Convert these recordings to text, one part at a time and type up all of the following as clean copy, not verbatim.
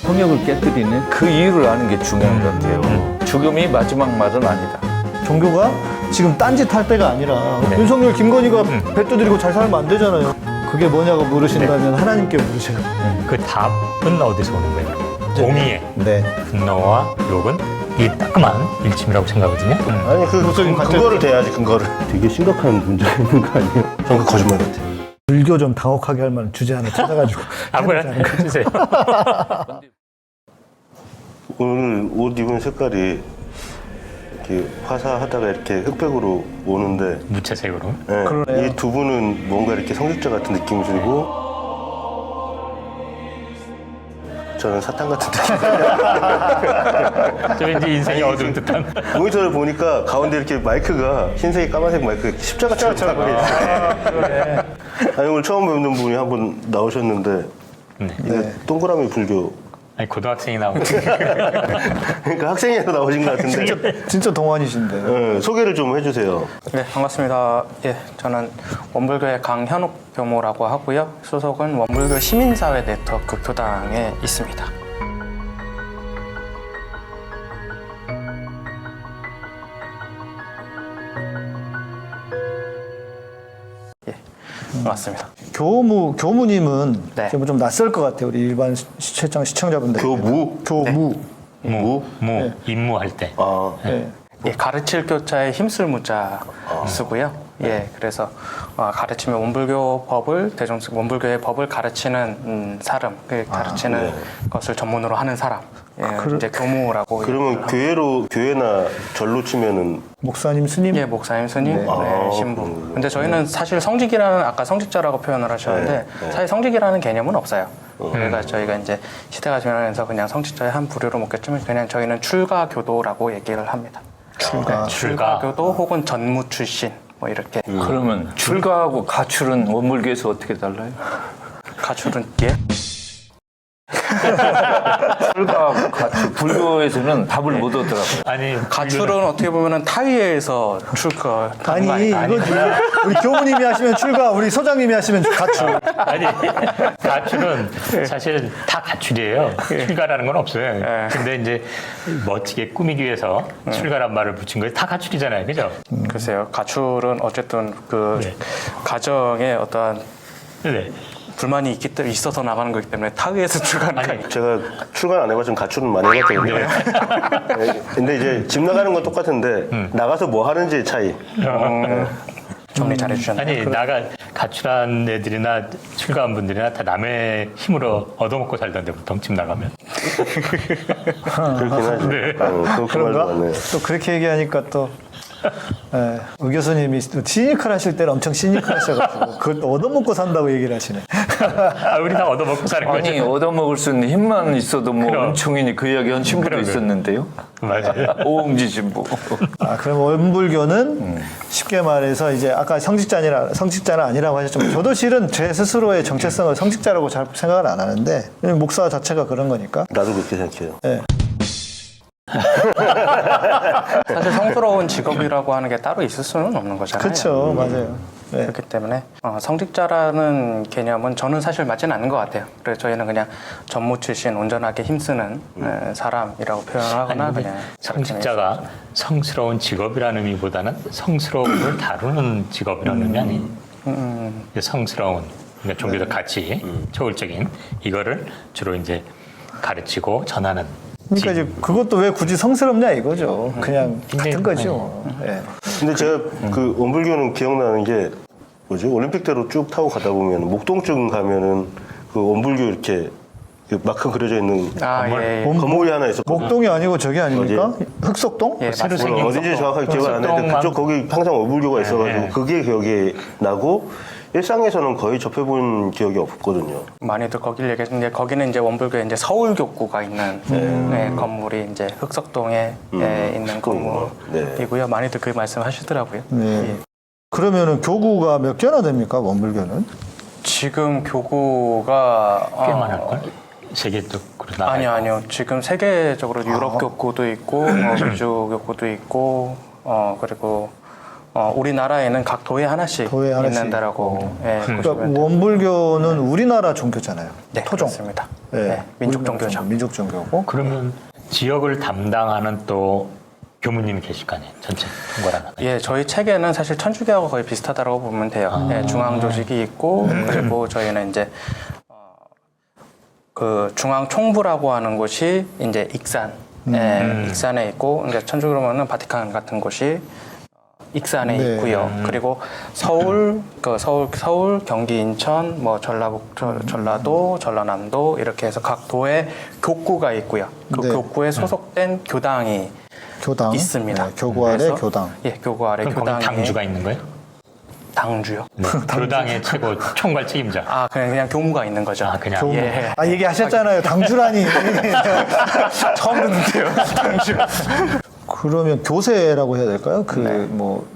성역을 깨뜨리는 그 이유를 아는 게 중요한 것 같아요. 죽음이 마지막 말은 아니다. 종교가 지금 딴짓 할 때가 아니라 윤석열, 김건희가 배 두드리고 잘 살면 안 되잖아요. 그게 뭐냐고 물으신다면 하나님께 물으세요. 그 답은 어디서 오는 거예요? 공의의 네. 분노와 욕은 이 따끔한 일침이라고 생각하거든요. 아니 그거를 대야지 근거를. 되게 심각한 문제가 있는 거 아니에요? 전 그 거짓말 같아요. 불교 좀 당혹하게 할 만한 주제 하나 찾아가지고 아무나 해주세요. 오늘 옷 입은 색깔이 이렇게 화사하다가 이렇게 흑백으로 오는데 무채색으로. 그러네요. 이 두 분은 뭔가 이렇게 성직자 같은 느낌이 들고 저는 사탄 같은 느낌. 저 왠지 인생이 어두운 듯한. 모니터를 보니까 가운데 이렇게 마이크가 흰색, 까만색 마이크 십자가처럼 하고 있어요. 아니 오늘 처음 뵙는 분이 한 분 나오셨는데 이게 동그라미 불교. 아니 고등학생이 나오고. 그러니까 학생에서 나오신 것 같은데. 진짜 동안이신데. 네, 소개를 좀 해주세요. 네, 반갑습니다. 예, 저는 원불교의 강현욱 교모라고 하고요. 소속은 원불교 시민사회 네트워크 교당에 있습니다. 예, 반갑습니다. 교무님은 네. 좀 낯설 것 같아요. 우리 일반 시청자분들. 교무? 교무. 무, 네. 임무할 때. 아, 네. 예, 가르칠 교자에 힘쓸 무자 쓰고요. 예, 그래서 가르치면 원불교 법을 원불교의 법을 가르치는 사람, 가르치는 것을 전문으로 하는 사람, 예, 이제 교무라고. 그러면 교회나 절로 치면은 목사님, 스님. 예, 목사님, 스님, 네, 신부. 근데 저희는 사실 성직이라는 아까 성직자라고 표현을 하셨는데 사실 성직이라는 개념은 없어요. 그러니까 저희가 이제 시대가 지나면서 그냥 성직자의 한 부류로 먹겠지만 그냥 저희는 출가교도라고 얘기를 합니다. 출가. 출가교도 혹은 전무 출신 뭐 이렇게. 그러면 출가하고 가출은 원불교에서 어떻게 달라요? 가출은 예? 출가하고 가출. 불교에서는 답을 못 얻더라고요. 아니 가출은 어떻게 보면은 타의에서 출가. 아니, 이거지. 우리 교무님이 하시면 출가, 우리 소장님이 하시면 가출. 아니 가출은 사실 다 가출이에요. 출가라는 건 없어요. 근데 이제 멋지게 꾸미기 위해서 출가란 말을 붙인 거예요. 다 가출이잖아요, 그죠? 글쎄요, 가출은 어쨌든 그 가정에 어떠한 네. 불만이 있어서 나가는 거기 때문에 타의에서 출가는 아니, 제가 출근 안 해봤지만 가출은 많이 해봤거든요. 네. 근데 이제 집 나가는 건 똑같은데 나가서 뭐 하는지 차이. 정리 잘 해주셨네요. 아니 나가 가출한 애들이나 출가한 분들이나 다 남의 힘으로 얻어먹고 살던데 보통 집 나가면. 그렇긴 하죠. 그 말도 그런가? 맞네요. 또 그렇게 얘기하니까 또 의 교수님이 또 시니컬 하실 때는 엄청 시니컬 하셔가지고 그걸 또 얻어먹고 산다고 얘기를 하시네. 우리 다 얻어먹고 사는 거죠. 아니 얻어먹을 수 있는 힘만 있어도 뭐 그럼. 은총이니 그 이야기한 신부도 그럼. 있었는데요. 맞아요. 오응지 신부. 그럼 원불교는 쉽게 말해서 이제 아까 성직자는 아니라고 하셨지만 저도 실은 제 스스로의 정체성을 성직자라고 잘 생각을 안 하는데 목사 자체가 그런 거니까. 나도 그렇게 생각해요. 네. 사실 성스러운 직업이라고 하는 게 따로 있을 수는 없는 거잖아요. 그렇죠, 맞아요. 네. 그렇기 때문에 성직자라는 개념은 저는 사실 맞지는 않는 것 같아요. 그래서 저희는 그냥 전무 출신 온전하게 힘쓰는 사람이라고 표현을 하거나 아니, 그냥 성직자가 성스러운 직업이라는 의미보다는 성스러움을 다루는 직업이라는 의미 아니에요. 성스러운, 그러니까 종교적 가치, 초월적인 이거를 주로 이제 가르치고 전하는. 그러니까 이제 그것도 왜 굳이 성스럽냐 이거죠. 그냥 같은 거죠. 네. 근데 제가 그 원불교는 기억나는 게 뭐지? 올림픽대로 쭉 타고 가다 보면 목동쯤 가면은 그 원불교 이렇게 그 마크 그려져 있는 예. 건물이 하나 있었고 목동이 아니고 저기 아닙니까? 흑석동? 예, 새로 맞습니다. 생긴 어딘지 정확하게 기억을 안 나는데 흑석동만- 그쪽 거기 항상 원불교가 있어가지고 그게 기억이 나고 일상에서는 거의 접해본 기억이 없거든요. 많이들 거길 얘기했는데 거기는 이제 원불교에 이제 서울교구가 있는 건물이 이제 흑석동에 있는 건물이고요. 많이들 그 말씀하시더라고요. 네. 그러면은 교구가 몇 개나 됩니까? 원불교는? 지금 교구가 꽤 많을걸? 세계적으로 나가요. 아니요. 지금 세계적으로 유럽 교구도 있고 미주 교구도 있고 그리고 우리나라에는 각 도에 하나씩 도에 하나씩 있는다라고 예, 그러니까 보시면 돼요. 원불교는 우리나라 종교잖아요. 네, 토종. 그렇습니다. 네, 네, 민족 우리나라 종교죠. 종교, 민족 종교고. 그러면 지역을 담당하는 또 교무님이 계실 거 아니에요? 전체 통과라는. 예, 저희 체계는 사실 천주교하고 거의 비슷하다고 보면 돼요. 예, 중앙 조직이 있고 그리고 저희는 이제 그 중앙 총부라고 하는 곳이 이제 익산, 익산에 있고 이제 천주교로는 바티칸 같은 곳이 익산에 네. 있고요. 그리고 서울, 서울, 경기, 인천, 뭐 전라도, 전라남도 이렇게 해서 각 도에 교구가 있고요. 그 네. 교구에 소속된 교당이 교당 있습니다. 네, 교구 아래 그래서, 교당. 예, 교구 아래 그럼 거기 교당이 당주가 있는 거예요? 당주요. 네. 교당의 최고 총괄 책임자. 아, 그냥 교무가 있는 거죠. 아, 그냥. 교무. 예. 아 얘기하셨잖아요. 당주라니. 처음 듣는데요. 당주. 그러면 교세라고 해야 될까요? 그 뭐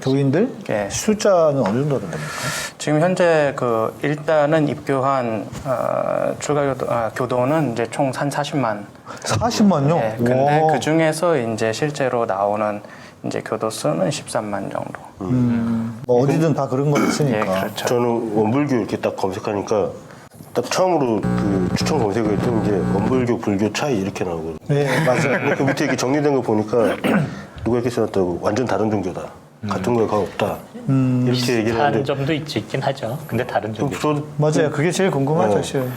교인들 예. 숫자는 어느 정도 됩니까? 지금 현재 그 일단은 입교한 교도는 이제 총 한 40만. 40만요. 예, 근데 그 중에서 이제 실제로 나오는 이제 교도 수는 13만 정도. 뭐 어디든 다 그런 거 있으니까. 예, 그렇죠. 저는 원불교 이렇게 딱 검색하니까 딱 처음으로 그 추천 검색을 했더니 이제 원불교 불교 차이 이렇게 나오거든요. 네, 맞아요. 근데 그 밑에 이렇게 정리된 거 보니까 누가 이렇게 써놨다고 완전 다른 종교다. 같은 거가 없다. 이렇게 얘기를 비슷한 하는데 점도 있긴 하죠. 근데 다른 점이. 맞아요. 그게 제일 궁금하죠, 네. 사실.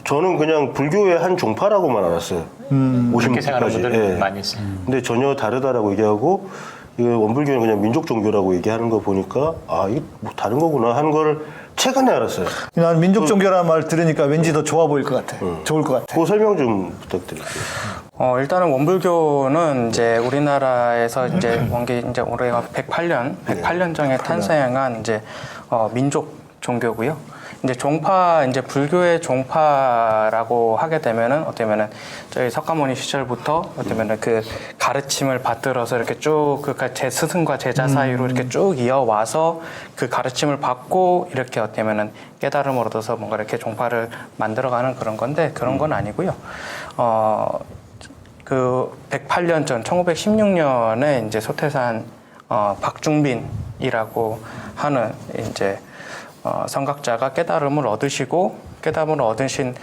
저는 그냥 불교의 한 종파라고만 알았어요. 그렇게 생각하는 50년까지. 분들 많이 있어요. 근데 전혀 다르다라고 얘기하고 이거 원불교는 그냥 민족 종교라고 얘기하는 거 보니까 아 이게 뭐 다른 거구나 하는 걸 최근에 알았어요. 난 민족 종교라는 말 들으니까 왠지 더 좋아 보일 것 같아. 좋을 것 같아. 그 설명 좀 부탁드릴게요. 일단은 원불교는 이제 우리나라에서 이제 원기 이제 올해가 108년 전에 탄생한 이제 민족 종교고요. 이제 종파 이제 불교의 종파라고 하게 되면은 어쩌면은 저희 석가모니 시절부터 어쩌면은 그 가르침을 받들어서 이렇게 쭉 그 제 스승과 제자 사이로 이렇게 쭉 이어와서 그 가르침을 받고 이렇게 어쩌면은 깨달음을 얻어서 뭔가 이렇게 종파를 만들어가는 그런 건데 그런 건 아니고요. 그 108년 전 1916년에 이제 소태산 박중빈이라고 하는 이제 성각자가 깨달음을 얻으시고 깨달음을 얻으신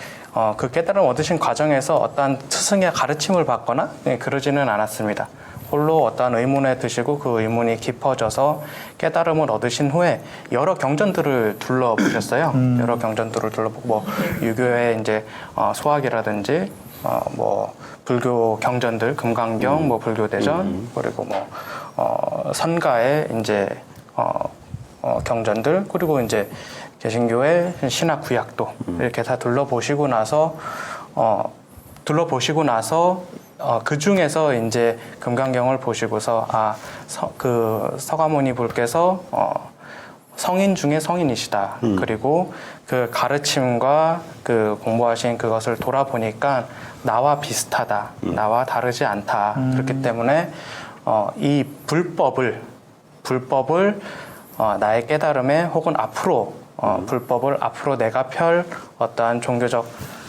그 깨달음을 얻으신 과정에서 어떠한 스승의 가르침을 받거나 그러지는 않았습니다. 홀로 어떠한 의문에 드시고 그 의문이 깊어져서 깨달음을 얻으신 후에 여러 경전들을 둘러보셨어요. 여러 경전들을 둘러보고 뭐 유교의 이제 소학이라든지 뭐 불교 경전들 금강경, 뭐 불교대전 그리고 뭐 선가의 이제 경전들 그리고 이제 개신교의 신학 구약도 이렇게 다 둘러보시고 나서 그 중에서 이제 금강경을 보시고서 그 서가모니 불께서 성인 중에 성인이시다. 그리고 그 가르침과 그 공부하신 그것을 돌아보니까 나와 비슷하다. 나와 다르지 않다. 그렇기 때문에 이 불법을 나의 깨달음에 혹은 앞으로 불법을 앞으로 내가 펼 어떠한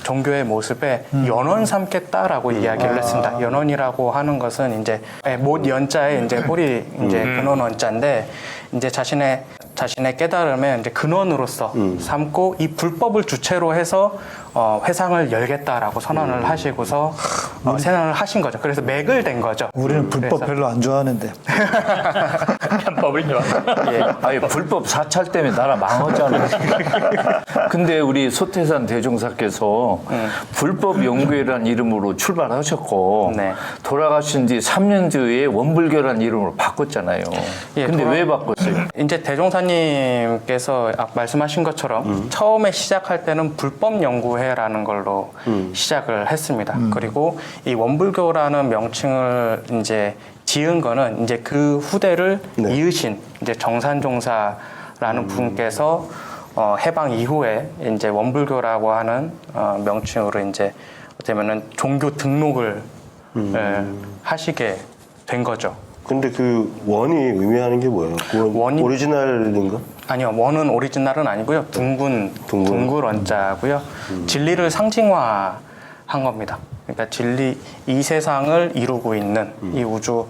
종교의 모습에 연원 삼겠다라고 이야기를 했습니다. 연원이라고 하는 것은 이제 못 연자에 이제 뿌리 이제 근원 원자인데 이제 자신의 깨달음의 이제 근원으로서 삼고 이 불법을 주체로 해서 회상을 열겠다라고 선언을 하시고서 선언을 하신 거죠. 그래서 맥을 댄 거죠. 우리는 불법 그래서 별로 안 좋아하는데. 편법을 좋아. 예. 아니 불법 사찰 때문에 나라 망했잖아. 근데 우리 소태산 대종사께서 불법 영교회라는 이름으로 출발하셨고 네. 돌아가신 뒤 3년 뒤에 원불교라는 이름으로 바꿨잖아요. 예, 근데 왜 바꿨어요? 이제 대종사님께서 말씀하신 것처럼 처음에 시작할 때는 불법 연구회라는 걸로 시작을 했습니다. 그리고 이 원불교라는 명칭을 이제 지은 거는 이제 그 후대를 이으신 이제 정산종사라는 분께서 해방 이후에 이제 원불교라고 하는 명칭으로 이제 어쩌면은 종교 등록을 하시게 된 거죠. 근데 그 원이 의미하는 게 뭐예요? 원이- 오리지널인가? 아니요, 원은 오리지널은 아니고요. 둥글 원자고요. 진리를 상징화하는 한 겁니다. 그러니까 진리, 이 세상을 이루고 있는 이 우주,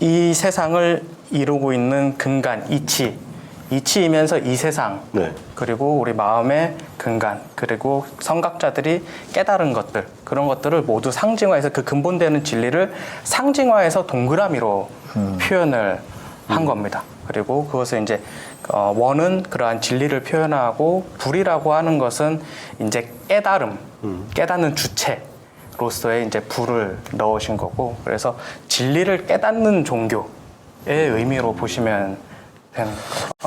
이 세상을 이루고 있는 근간, 이치이면서 이 세상, 네. 그리고 우리 마음의 근간, 그리고 성각자들이 깨달은 것들, 그런 것들을 모두 상징화해서 그 근본되는 진리를 상징화해서 동그라미로 표현을 한 겁니다. 그리고 그것을 이제 원은 그러한 진리를 표현하고 불이라고 하는 것은 이제 깨달음, 깨닫는 주체로서의 이제 불을 넣으신 거고, 그래서 진리를 깨닫는 종교의 의미로 보시면 되는 거.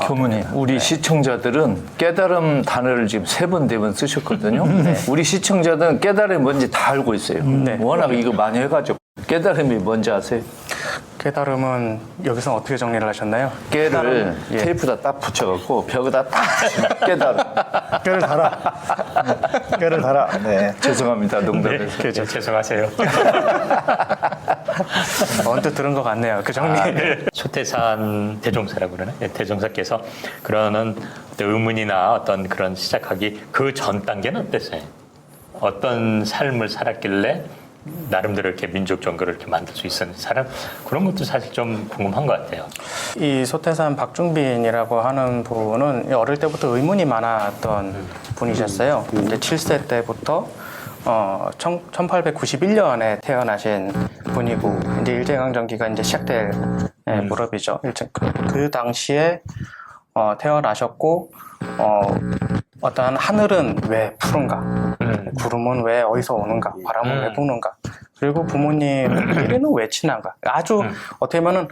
교무님, 우리 시청자들은 깨달음 단어를 지금 3번, 4번 쓰셨거든요. 우리 시청자들은 깨달음이 뭔지 다 알고 있어요. 워낙 이거 많이 해가지고. 깨달음이 뭔지 아세요? 깨달음은 여기서 어떻게 정리를 하셨나요? 깨를 예. 테이프다 딱 붙여갖고 벽에다 딱 붙이면 깨달음. 깨를 달아. 깨를 달아. 네. 죄송합니다, 네, 농담해서. 그렇죠. 죄송하세요. 언뜻 들은 것 같네요. 그 정리. 소태산 대종사라고 그러나? 예, 대종사께서 그러는 어떤 의문이나 어떤 그런 시작하기 그 전 단계는 어땠어요? 어떤 삶을 살았길래 나름대로 이렇게 민족 종교를 이렇게 만들 수 있었는 사람 그런 것도 사실 좀 궁금한 것 같아요. 이 소태산 박중빈이라고 하는 분은 어릴 때부터 의문이 많았던 분이셨어요. 이제 7세 때부터 1891년에 태어나신 분이고, 이제 일제강점기가 이제 시작될 무렵이죠. 그 당시에 태어나셨고, 어떠한 하늘은 왜 푸른가, 구름은 왜 어디서 오는가, 바람은 왜 부는가, 그리고 부모님 일에는 왜 친한가. 아주 어떻게 보면은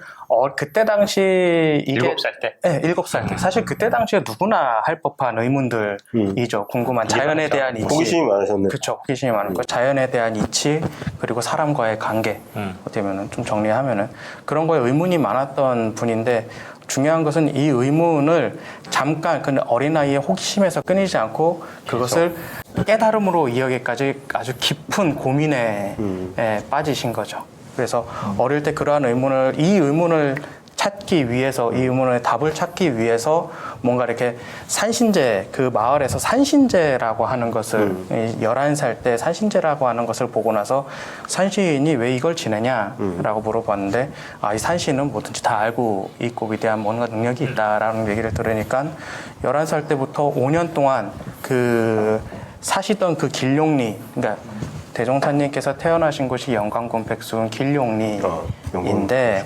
그때 당시 이게 7살 때? 네, 7살 때. 사실 그때 당시에 누구나 할 법한 의문들이죠. 궁금한 자연에 대한 이치. 호기심이 많으셨네. 그렇죠. 호기심이 많은 거. 자연에 대한 이치, 그리고 사람과의 관계. 어떻게 보면은 좀 정리하면은 그런 거에 의문이 많았던 분인데, 중요한 것은 이 의문을 잠깐 그 어린아이의 호기심에서 끊이지 않고 그것을 깨달음으로 이어기까지 아주 깊은 고민에 빠지신 거죠. 그래서 어릴 때 그러한 이 의문을 찾기 위해서, 이 의문의 답을 찾기 위해서 뭔가 이렇게 산신제, 그 마을에서 산신제라고 하는 것을 11살 때 산신제라고 하는 것을 보고 나서 산신이 왜 이걸 지내냐라고 물어봤는데, 이 산신은 뭐든지 다 알고 있고 위대한 뭔가 능력이 있다라는 얘기를 들으니까 11살 때부터 5년 동안 그 사시던 그 길룡리, 그러니까 대종사님께서 태어나신 곳이 영광군 백수군 길룡리인데,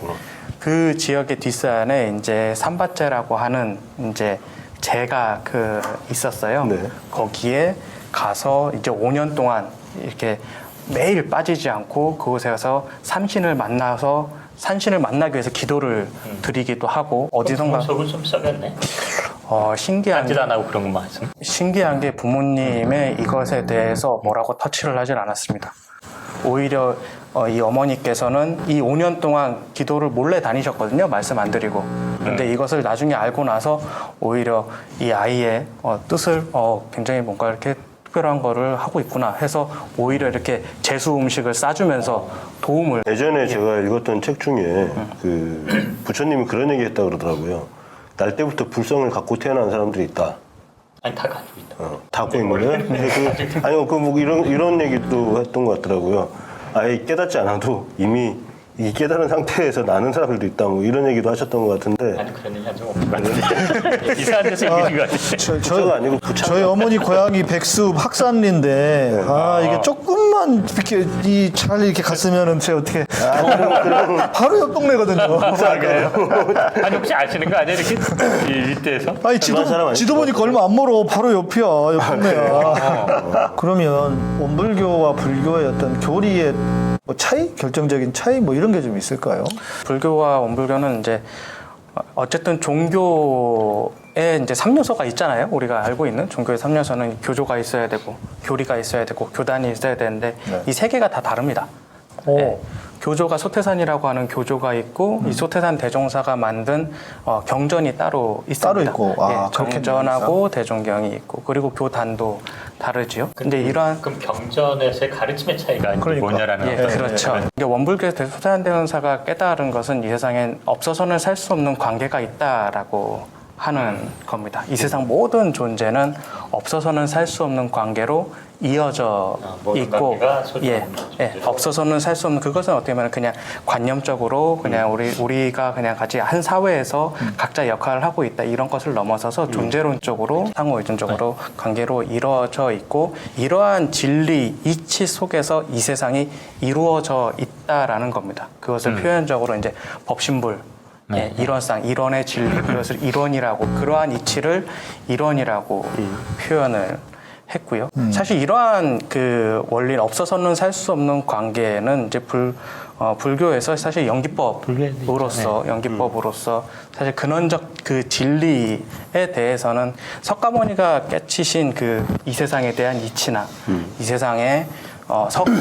그 지역의 뒷산에 이제 삼밭제라고 하는 이제 제가 있었어요. 네. 거기에 가서 이제 5년 동안 이렇게 매일 빠지지 않고 그곳에 가서 산신을 만나기 위해서 기도를 드리기도 하고, 어디선가 속을 좀 썩였네. 신기한 앉지도 안 하고 그런 것만 했으면. 신기한 게 부모님의 이것에 대해서 뭐라고 터치를 하진 않았습니다. 오히려 이 어머니께서는 이 5년 동안 기도를 몰래 다니셨거든요. 말씀 안 드리고. 근데 이것을 나중에 알고 나서 오히려 이 아이의 뜻을 굉장히 뭔가 이렇게 특별한 거를 하고 있구나 해서 오히려 이렇게 제수 음식을 싸주면서 도움을. 예전에 제가 읽었던 책 중에 그 부처님이 그런 얘기 했다고 그러더라고요. 날 때부터 불성을 갖고 태어난 사람들이 있다. 아니 다 가지고 있다. 다 갖고 있는 거예요? 아니요, 뭐 이런 얘기도 했던 것 같더라고요. 아예 깨닫지 않아도 이미 이 깨달은 상태에서 나는 사람들도 있다. 뭐 이런 얘기도 하셨던 것 같은데. 아니 그런 얘기 한적 없는 것 같은데. 이상한 데서 얘기인 것 같은데. 부처가 아니고 부처. 저희 어머니 고향이 백수 학산리인데, 이게 조금만 이렇게 잘 이렇게 갔으면은 제가 어떻게 바로 옆 동네거든요. 아니 혹시 아시는 거 아니에요? 이렇게 일대에서? 아니 사람 아니죠? 지도 보니까 얼마 안 멀어. 바로 옆이야. 옆 동네야. 그러면 원불교와 불교의 어떤 교리의 뭐 차이, 결정적인 차이 뭐 이런 게 좀 있을까요? 불교와 원불교는 이제 어쨌든 종교에 이제 3요소가 있잖아요. 우리가 알고 있는 종교의 3요소는 교조가 있어야 되고, 교리가 있어야 되고, 교단이 있어야 되는데, 이 3개가 다 다릅니다. 네. 교조가 소태산이라고 하는 교조가 있고, 이 소태산 대종사가 만든 경전이 따로 있습니다. 따로 있고, 경전하고 대종경이 있고, 그리고 교단도 다르지요. 근데 이러한 그럼 경전에서의 가르침의 차이가 뭐냐라는 예, 그렇죠. 그러니까 원불교에서 소태산 대종사가 깨달은 것은 이 세상엔 없어서는 살 수 없는 관계가 있다라고 하는 겁니다. 이 세상 모든 존재는 없어서는 살 수 없는 관계로 이어져 모든 있고, 관계가 소중한 예, 예, 없어서는 살 수 없는 그것은 어떻게 보면 그냥 관념적으로 그냥 우리가 그냥 같이 한 사회에서 각자 역할을 하고 있다 이런 것을 넘어서서 존재론적으로 상호 의존적으로 관계로 이루어져 있고 이러한 진리 이치 속에서 이 세상이 이루어져 있다라는 겁니다. 그것을 표현적으로 이제 법신불 예, 이론상 이론의 진리 그것을 이론이라고 그러한 이치를 이론이라고 표현을 했고요. 사실 이러한 그 원리는 없어서는 살 수 없는 관계는 이제 불교에서 사실 연기법으로서 사실 근원적 그 진리에 대해서는 석가모니가 깨치신 그 이 세상에 대한 이치나 이 세상에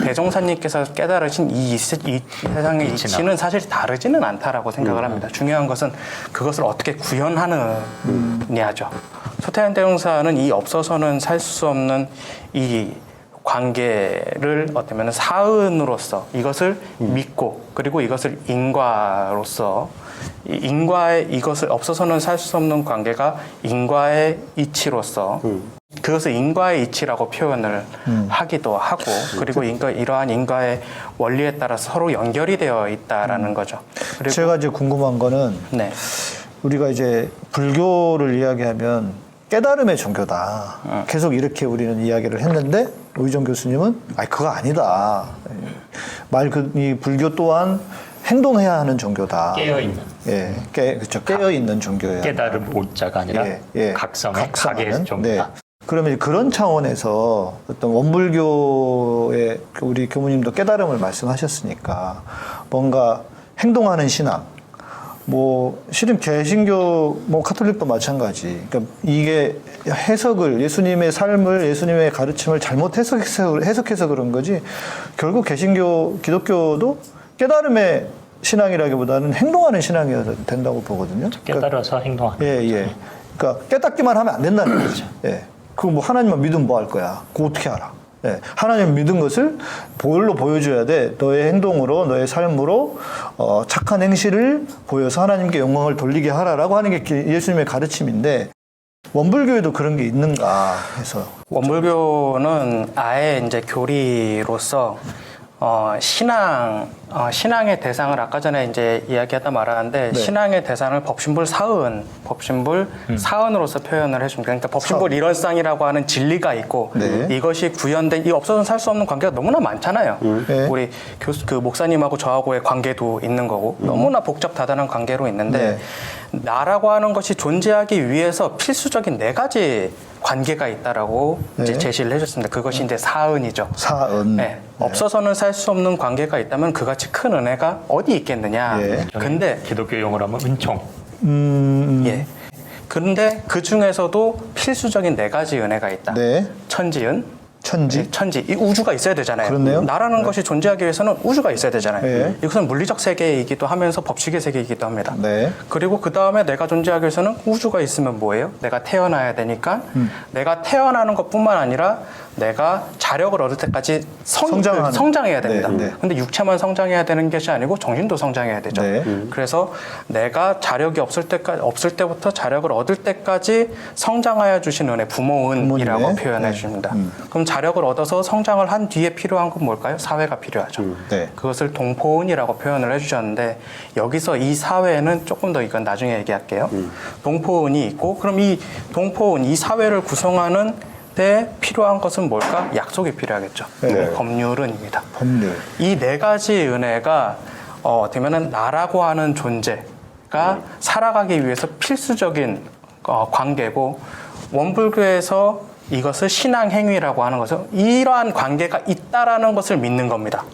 대종사님께서 깨달으신 이 세상의 이치는 사실 다르지는 않다라고 생각을 합니다. 중요한 것은 그것을 어떻게 구현하느냐죠. 소태한 대종사는 이 없어서는 살 수 없는 이 관계를 어쩌면 사은으로서 이것을 믿고 그리고 이것을 인과로서 인과의 이것을 없어서는 살 수 없는 관계가 인과의 이치로서 그것을 인과의 이치라고 표현을 하기도 하고 그리고 이러한 인과의 원리에 따라서 서로 연결이 되어 있다라는 거죠. 그리고 제가 이제 궁금한 거는 네. 우리가 이제 불교를 이야기하면 깨달음의 종교다. 계속 이렇게 우리는 이야기를 했는데 오희정 교수님은 그거 아니다. 이 불교 또한 행동해야 하는 종교다. 깨어있는. 예, 그렇죠. 깨어있는 종교예요. 깨달음 오자가 아니라 각성의 각의 종교다. 네. 그러면 그런 차원에서 어떤 원불교의 우리 교무님도 깨달음을 말씀하셨으니까 뭔가 행동하는 신앙, 실은 개신교, 카톨릭도 마찬가지. 그러니까 이게 해석을, 예수님의 삶을, 예수님의 가르침을 잘못 해석해서 그런 거지, 결국 개신교, 기독교도 깨달음의 신앙이라기보다는 행동하는 신앙이어야 된다고 보거든요. 깨달아서 행동하는. 예. 그러니까 깨닫기만 하면 안 된다는 거죠. 예. 하나님만 믿으면 뭐 할 거야? 그거 어떻게 알아? 예. 하나님 믿은 것을 뭘로 보여줘야 돼? 너의 행동으로, 너의 삶으로 착한 행실을 보여서 하나님께 영광을 돌리게 하라라고 하는 게 예수님의 가르침인데 원불교에도 그런 게 있는가 해서. 원불교는 아예 이제 교리로서 신앙의 대상을 아까 전에 이제 이야기하다 말았는데 신앙의 대상을 법신불 사은으로서 표현을 해줍니다. 그러니까 법신불 일원상이라고 하는 진리가 있고 이것이 구현된 이 없어서는 살 수 없는 관계가 너무나 많잖아요. 우리 그 목사님하고 저하고의 관계도 있는 거고 너무나 복잡다단한 관계로 있는데 나라고 하는 것이 존재하기 위해서 필수적인 4가지 관계가 있다라고 이제 제시를 해줬습니다. 그것이 이제 사은이죠. 사은. 없어서는 살 수 없는 관계가 있다면 그같이 큰 은혜가 어디 있겠느냐. 근데 기독교 용어로 하면 은총. 예. 그런데 그 중에서도 필수적인 4가지 은혜가 있다. 천지은. 천지, 이 우주가 있어야 되잖아요. 그렇네요. 나라는 것이 존재하기 위해서는 우주가 있어야 되잖아요. 이것은 물리적 세계이기도 하면서 법칙의 세계이기도 합니다. 그리고 그 다음에 내가 존재하기 위해서는 우주가 있으면 뭐예요? 내가 태어나야 되니까 내가 태어나는 것뿐만 아니라 내가 자력을 얻을 때까지 성장해야 됩니다. 근데 육체만 성장해야 되는 것이 아니고 정신도 성장해야 되죠. 그래서 내가 자력이 없을 때부터 자력을 얻을 때까지 성장하여 주신 은혜, 부모은이라고 표현해 주십니다. 그럼 자력을 얻어서 성장을 한 뒤에 필요한 건 뭘까요? 사회가 필요하죠. 그것을 동포은이라고 표현을 해주셨는데 여기서 이 사회는 조금 더 이건 나중에 얘기할게요. 동포은이 있고 그럼 이 동포은, 이 사회를 구성하는 때 필요한 것은 뭘까? 약속이 필요하겠죠. 법률은입니다. 법률. 이 4가지 은혜가 되면은 나라고 하는 존재가 살아가기 위해서 필수적인 관계고 원불교에서 이것을 신앙행위라고 하는 것은 이러한 관계가 있다라는 것을 믿는 겁니다.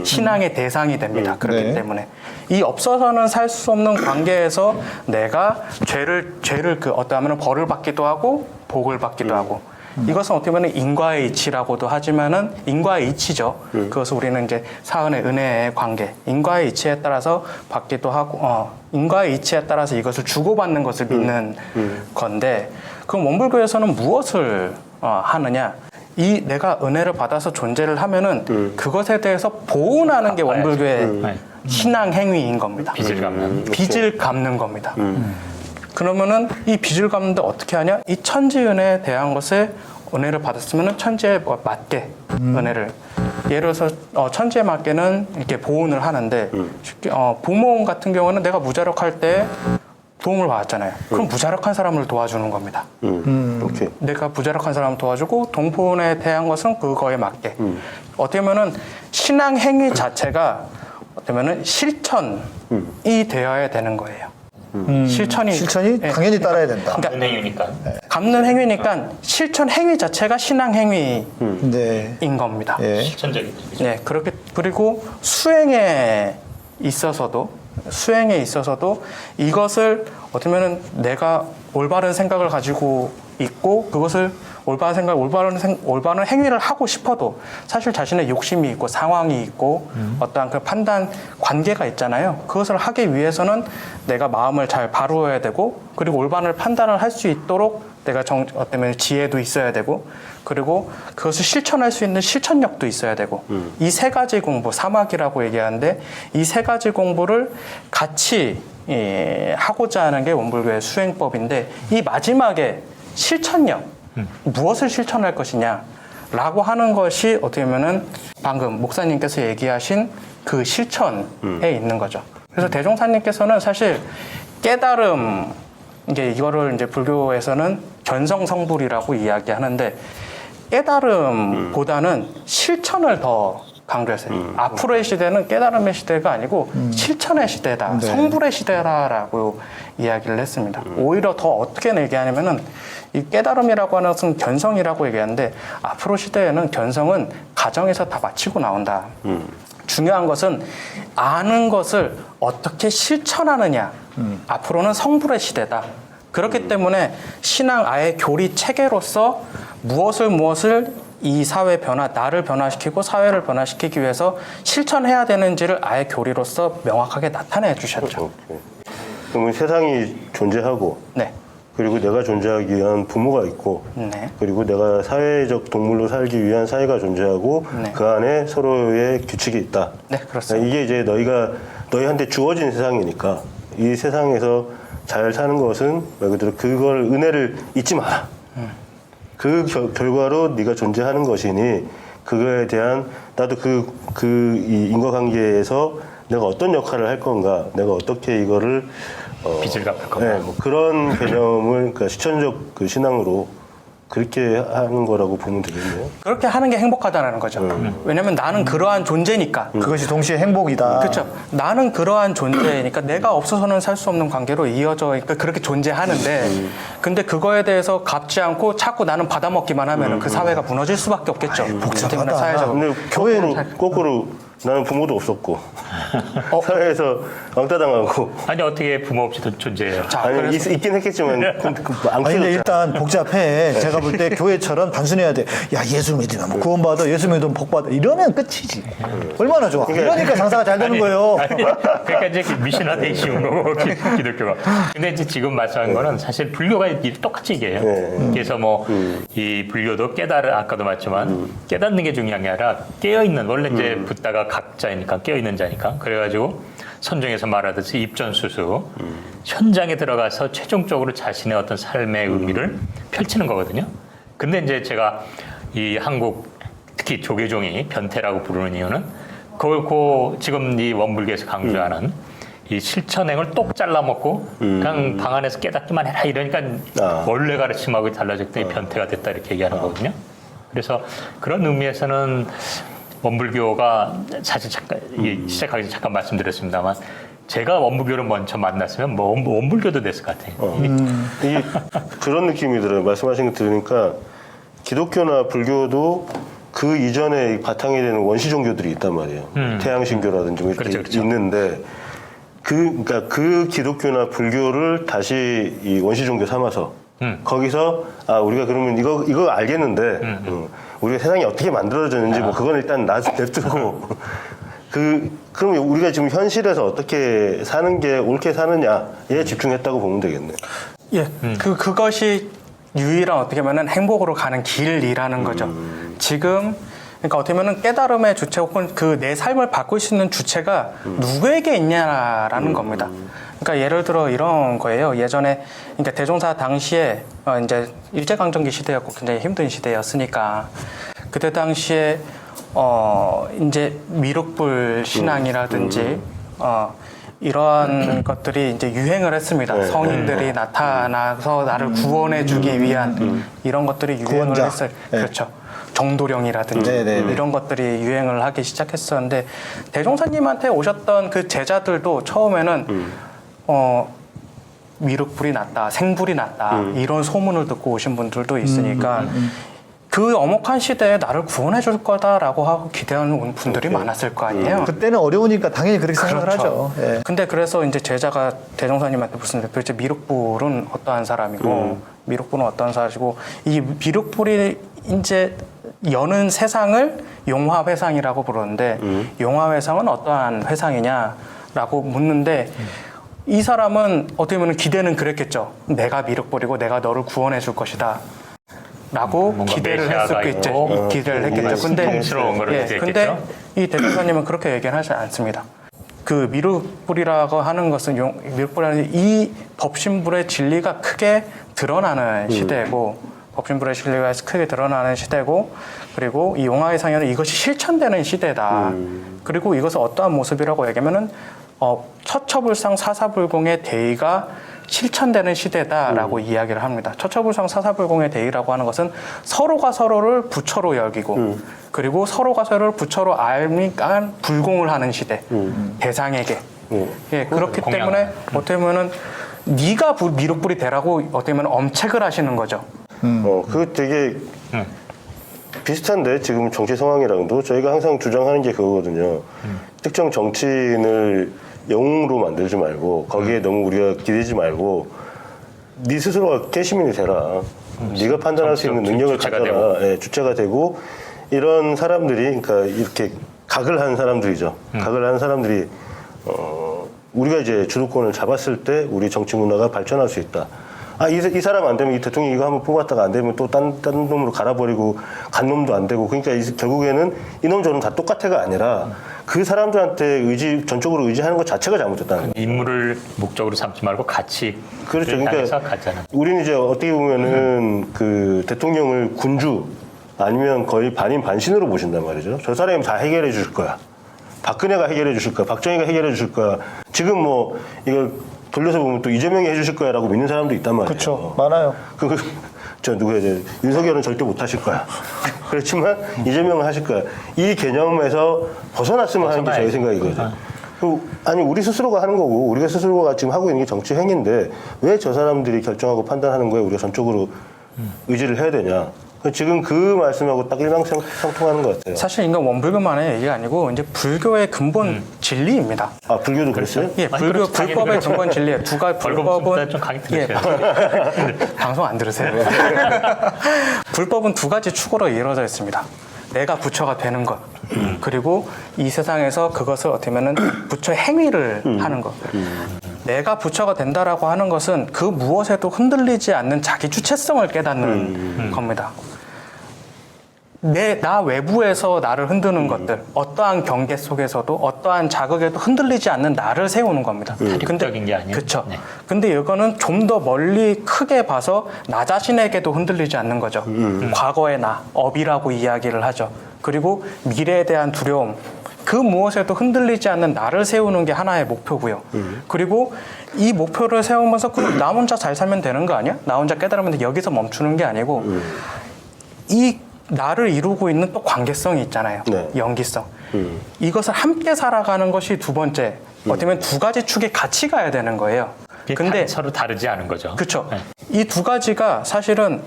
신앙의 대상이 됩니다. 그렇기 때문에 이 없어서는 살 수 없는 관계에서 내가 죄를 어떠하면 벌을 받기도 하고 복을 받기도 하고 이것은 어떻게 보면 인과의 이치라고도 하지만은 인과의 이치죠. 그것을 우리는 이제 사은의 은혜의 관계, 인과의 이치에 따라서 받기도 하고, 인과의 이치에 따라서 이것을 주고받는 것을 믿는 건데, 그럼 원불교에서는 무엇을 하느냐? 이 내가 은혜를 받아서 존재를 하면은 그것에 대해서 보은하는 게 원불교의 신앙 행위인 겁니다. 빚을 갚는. 빚을 갚는 겁니다. 그러면은 이 빚을 갚는데 어떻게 하냐? 이 천지은혜에 대한 것에 은혜를 받았으면은 천지에 맞게 은혜를. 예를 들어서 천지에 맞게는 이렇게 보온을 하는데 쉽게 부모 같은 경우는 내가 무자력할 때 도움을 받았잖아요. 그럼 무자력한 사람을 도와주는 겁니다. 오케이. 내가 무자력한 사람을 도와주고 동포에 대한 것은 그거에 맞게. 어떻게 보면은 신앙 행위 자체가 어떻게 보면은 실천이 되어야 되는 거예요. 실천이 예. 당연히 따라야 된다. 그러니까 행위니까. 갚는 행위니까 실천 행위 자체가 신앙 행위인 네. 겁니다. 예. 실천적이죠. 네, 그렇게 그리고 수행에 있어서도 이것을 어떻게 보면은 내가 올바른 생각을 가지고 있고 그것을 올바른 행위를 하고 싶어도 사실 자신의 욕심이 있고 상황이 있고 어떠한 그 판단 관계가 있잖아요. 그것을 하기 위해서는 내가 마음을 잘 바로해야 되고 그리고 올바른 판단을 할 수 있도록 내가 어쩌면 지혜도 있어야 되고 그리고 그것을 실천할 수 있는 실천력도 있어야 되고 이 세 가지 공부 사막이라고 얘기하는데 이 세 가지 공부를 같이 하고자 하는 게 원불교의 수행법인데 이 마지막에 실천력 무엇을 실천할 것이냐 라고 하는 것이 어떻게 보면은 방금 목사님께서 얘기하신 그 실천에 있는 거죠. 그래서 대종사님께서는 사실 깨달음 이거를 이제 불교에서는 견성성불이라고 이야기하는데 깨달음보다는 실천을 더 강조했어요. 앞으로의 시대는 깨달음의 시대가 아니고 실천의 시대다, 네. 성불의 시대라고 이야기를 했습니다. 오히려 더 어떻게 얘기하냐면은 이 깨달음이라고 하는 것은 견성이라고 얘기하는데 앞으로 시대에는 견성은 가정에서 다 마치고 나온다. 중요한 것은 아는 것을 어떻게 실천하느냐. 앞으로는 성불의 시대다. 그렇기 때문에 신앙 아예 교리 체계로서 무엇을 이 사회 변화, 나를 변화시키고 사회를 변화시키기 위해서 실천해야 되는지를 아예 교리로서 명확하게 나타내 주셨죠. 오케이. 그러면 세상이 존재하고 네. 그리고 내가 존재하기 위한 부모가 있고 네. 그리고 내가 사회적 동물로 살기 위한 사회가 존재하고 네. 그 안에 서로의 규칙이 있다. 네, 그렇습니다. 이게 이제 너희한테 주어진 세상이니까 이 세상에서 잘 사는 것은 말 그대로 그걸 은혜를 잊지 마라. 그 결과로 네가 존재하는 것이니 그거에 대한 나도 이 인과관계에서 내가 어떤 역할을 할 건가, 내가 어떻게 이거를 빚을 갚을 건가. 네, 뭐 그런 개념을 그러니까 실천적 그 신앙으로 그렇게 하는 거라고 보면 되겠네요. 그렇게 하는 게 행복하다는 거죠. 왜냐면 나는 그러한 존재니까. 그것이 동시에 행복이다. 그렇죠. 나는 그러한 존재니까 내가 없어서는 살 수 없는 관계로 이어져 그러니까 그렇게 존재하는데 근데 그거에 대해서 갚지 않고 자꾸 나는 받아먹기만 하면 그 사회가 무너질 수밖에 없겠죠. 복잡하다. 사회적으로. 근데 거꾸로 나는 부모도 없었고 사회에서 왕따당하고 아니 어떻게 부모 없이도 존재해요? 자, 아니 그래서 있긴 했겠지만 안 아니 근데 키웠잖아. 일단 복잡해. 제가 볼 때 교회처럼 단순해야 돼. 야 예수 믿으면 뭐 구원받아, 예수 믿으면 복받아. 이러면 끝이지. 얼마나 좋아. 이러니까 장사가 잘 되는 거예요. 그러니까 이제 미신화돼 있는 거고 기독교가. 근데 이제 지금 말씀한 거는 사실 불교가 똑같이 얘기해요. 그래서 뭐 이 불교도 아까도 말했지만 깨닫는 게 중요한 게 아니라 깨어 있는 원래 이제 붓다가 각자이니까 깨어 있는 자니까 그래가지고 선종에서 말하듯이 입전수수 현장에 들어가서 최종적으로 자신의 어떤 삶의 의미를 펼치는 거거든요. 근데 이제 제가 이 한국 특히 조계종이 변태라고 부르는 이유는 지금 이 원불교에서 강조하는 이 실천행을 똑 잘라먹고 그냥 방 안에서 깨닫기만 해라 이러니까 원래 가르침하고 달라졌더니 변태가 됐다 이렇게 얘기하는 거거든요. 그래서 그런 의미에서는 원불교가 사실 잠깐 시작하기 전에 잠깐 말씀드렸습니다만 제가 원불교를 먼저 만났으면 뭐 원불교도 됐을 것 같아요. 이게 그런 느낌이 들어요. 말씀하신 거 들으니까 기독교나 불교도 그 이전에 바탕이 되는 원시 종교들이 있단 말이에요. 태양신교라든지 뭐 이렇게 그렇죠. 있는데 그러니까 그 기독교나 불교를 다시 이 원시 종교 삼아서 거기서 우리가 그러면 이거 알겠는데 우리가 세상이 어떻게 만들어졌는지 뭐 그건 일단 냅두고 그러면 우리가 지금 현실에서 어떻게 사는 게 옳게 사느냐에 집중했다고 보면 되겠네. 예, 그것이 유일한 어떻게 보면 행복으로 가는 길이라는 거죠. 지금 그러니까 어떻게 보면 깨달음의 주체 혹은 그 내 삶을 바꿀 수 있는 주체가 누구에게 있냐라는 겁니다. 그러니까 예를 들어 이런 거예요. 예전에 그러니까 대종사 당시에 이제 일제강점기 시대였고 굉장히 힘든 시대였으니까 그때 당시에 이제 미륵불 신앙이라든지 이러한 것들이 이제 유행을 했습니다. 성인들이 나타나서 나를 구원해주기 위한 이런 것들이 유행을 구원자. 했어요. 그렇죠. 정도령이라든지 이런 것들이 유행을 하기 시작했었는데 대종사님한테 오셨던 그 제자들도 처음에는 미륵불이 났다, 생불이 났다 이런 소문을 듣고 오신 분들도 있으니까 그 엄혹한 시대에 나를 구원해 줄 거다라고 하고 기대하는 분들이 많았을 거 아니에요. 그때는 어려우니까 당연히 그렇게 생각을 하죠. 예. 근데 그래서 이제 제자가 대종사님한테 묻습니다. 도대체 미륵불은 어떠한 사람이고 미륵불은 어떠한 사람이고 이 미륵불이 이제 여는 세상을 용화회상이라고 부르는데 용화회상은 어떠한 회상이냐라고 묻는데 이 사람은 어떻게 보면 기대는 그랬겠죠. 내가 미륵불이고 내가 너를 구원해 줄 것이다. 라고 기대를 했었겠죠. 기대를 했겠죠. 근데 통스러운 거를 기대했겠죠. 근데 이 대종사님은 그렇게 얘기는 하지 않습니다. 그 미륵불이라고 하는 것은 미륵불이라는 이 법신불의 진리가 크게 드러나는 시대고 법신불의 진리가 크게 드러나는 시대고 그리고 이 용화회상에는 이것이 실천되는 시대다. 그리고 이것을 어떠한 모습이라고 얘기하면은 처처불상 사사불공의 대의가 실천되는 시대다라고 이야기를 합니다. 처처불상 사사불공의 대의라고 하는 것은 서로가 서로를 부처로 여기고 그리고 서로가 서로를 부처로 알미간 불공을 하는 시대. 대상에게. 예, 그렇기 때문에 어떻게 보면은 네가 미륵불이 되라고 어떻게 보면 엄책을 하시는 거죠. 그 되게 비슷한데 지금 정치 상황이랑도 저희가 항상 주장하는 게 그거거든요. 특정 정치인을 영웅으로 만들지 말고 거기에 너무 우리가 기대지 말고 네 스스로가 깨시민이 되라. 네가 판단할 수 있는 능력을 가져라. 예, 주체가 되고 이런 사람들이 그러니까 이렇게 각을 한 사람들이죠. 각을 한 사람들이 우리가 이제 주도권을 잡았을 때 우리 정치 문화가 발전할 수 있다. 이 사람 안 되면 이 대통령 이거 한번 뽑았다가 안 되면 또 딴 놈으로 갈아버리고 간 놈도 안 되고 그러니까 결국에는 이놈 저놈 다 똑같아가 아니라 그 사람들한테 전적으로 의지하는 것 자체가 잘못됐다는 거예요. 인물을 목적으로 삼지 말고 같이 그렇죠. 그러니까 우리는 이제 어떻게 보면은 그 대통령을 군주 아니면 거의 반인 반신으로 보신단 말이죠. 저 사람이 다 해결해 주실 거야. 박근혜가 해결해 주실 거야. 박정희가 해결해 주실 거야. 지금 뭐 이걸 돌려서 보면 또 이재명이 해주실 거야라고 믿는 사람도 있단 말이에요. 그렇죠. 많아요. 저 누구야 이제 윤석열은 절대 못 하실 거야. 그렇지만 이재명은 하실 거야. 이 개념에서 벗어났으면 하는 게 저희 생각이거든요. 아니 우리 스스로가 하는 거고 우리가 스스로가 지금 하고 있는 게 정치 행위인데 왜 저 사람들이 결정하고 판단하는 거에 우리가 전적으로 의지를 해야 되냐. 지금 그 말씀하고 딱 일맥상통하는 것 같아요. 사실 이건 원불교만의 얘기가 아니고 이제 불교의 근본 진리입니다. 아 불교도 그랬어요? 예, 불법의 근본 진리예요. 두 가지 불법은 좀 강의 예, 들으세요. 방송 안 들으세요? 불법은 두 가지 축으로 이루어져 있습니다. 내가 부처가 되는 것 그리고 이 세상에서 그것을 어떻게 보면은 부처 행위를 하는 것. 내가 부처가 된다라고 하는 것은 그 무엇에도 흔들리지 않는 자기 주체성을 깨닫는 겁니다. 나 외부에서 나를 흔드는 것들, 어떠한 경계 속에서도 어떠한 자극에도 흔들리지 않는 나를 세우는 겁니다. 대립적인 게 아니에요. 그렇죠. 네. 근데 이거는 좀 더 멀리 크게 봐서 나 자신에게도 흔들리지 않는 거죠. 과거의 나, 업이라고 이야기를 하죠. 그리고 미래에 대한 두려움, 그 무엇에도 흔들리지 않는 나를 세우는 게 하나의 목표고요. 그리고 이 목표를 세우면서 그럼 나 혼자 잘 살면 되는 거 아니야? 나 혼자 깨달으면 여기서 멈추는 게 아니고 이 나를 이루고 있는 또 관계성이 있잖아요. 네. 연기성. 이것을 함께 살아가는 것이 두 번째. 어떻게 보면 두 가지 축이 같이 가야 되는 거예요. 근데 서로 다르지 않은 거죠. 그렇죠. 네. 이 두 가지가 사실은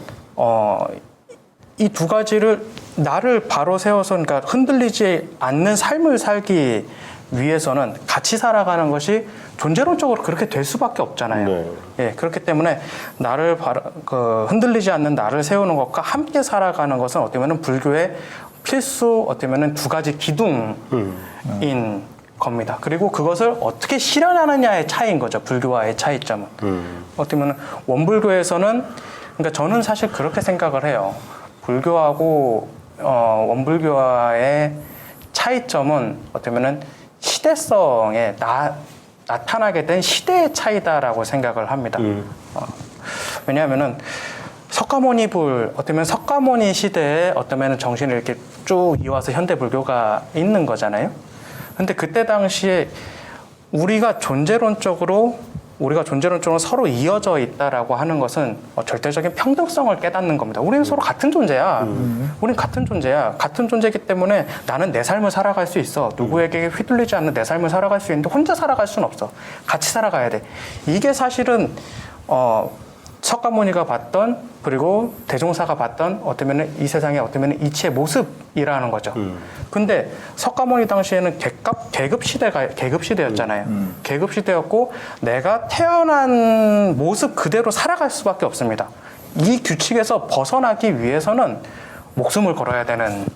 이 두 가지를 나를 바로 세워서 그러니까 흔들리지 않는 삶을 살기 위해서는 같이 살아가는 것이 존재론적으로 그렇게 될 수밖에 없잖아요. 네. 예, 그렇기 때문에 나를 흔들리지 않는 나를 세우는 것과 함께 살아가는 것은 어떻게 보면 불교의 필수 어떻게 보면 두 가지 기둥인 겁니다. 그리고 그것을 어떻게 실현하느냐의 차이인 거죠. 불교와의 차이점은. 어떻게 보면 원불교에서는 그러니까 저는 사실 그렇게 생각을 해요. 불교하고 원불교와의 차이점은 어쩌면은 시대성에 나타나게 된 시대의 차이다라고 생각을 합니다. 왜냐하면은 석가모니불 어쩌면 석가모니 시대에 어쩌면 정신을 이렇게 쭉 이어와서 현대 불교가 있는 거잖아요. 근데 그때 당시에 우리가 존재론적으로 서로 이어져 있다라고 하는 것은 절대적인 평등성을 깨닫는 겁니다. 우리는 서로 같은 존재야. 우리는 같은 존재야. 같은 존재이기 때문에 나는 내 삶을 살아갈 수 있어. 누구에게 휘둘리지 않는 내 삶을 살아갈 수 있는데 혼자 살아갈 수는 없어. 같이 살아가야 돼. 이게 사실은 석가모니가 봤던 그리고 대종사가 봤던 어쩌면 이 세상의 어쩌면 이치의 모습이라는 거죠. 근데 석가모니 당시에는 계급 시대였잖아요. 계급 시대였고 내가 태어난 모습 그대로 살아갈 수밖에 없습니다. 이 규칙에서 벗어나기 위해서는 목숨을 걸어야 되는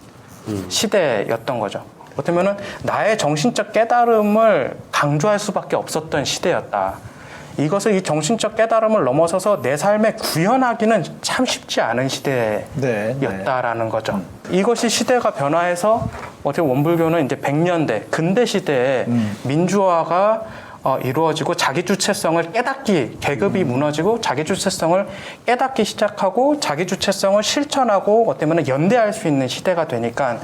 시대였던 거죠. 어쩌면은 나의 정신적 깨달음을 강조할 수밖에 없었던 시대였다. 이것을 이 정신적 깨달음을 넘어서서 내 삶에 구현하기는 참 쉽지 않은 시대였다라는 거죠. 이것이 시대가 변화해서 어떻게 원불교는 이제 100년대 근대 시대에 민주화가 이루어지고 자기 주체성을 깨닫기, 계급이 무너지고 자기 주체성을 깨닫기 시작하고 자기 주체성을 실천하고 어쩌면 연대할 수 있는 시대가 되니까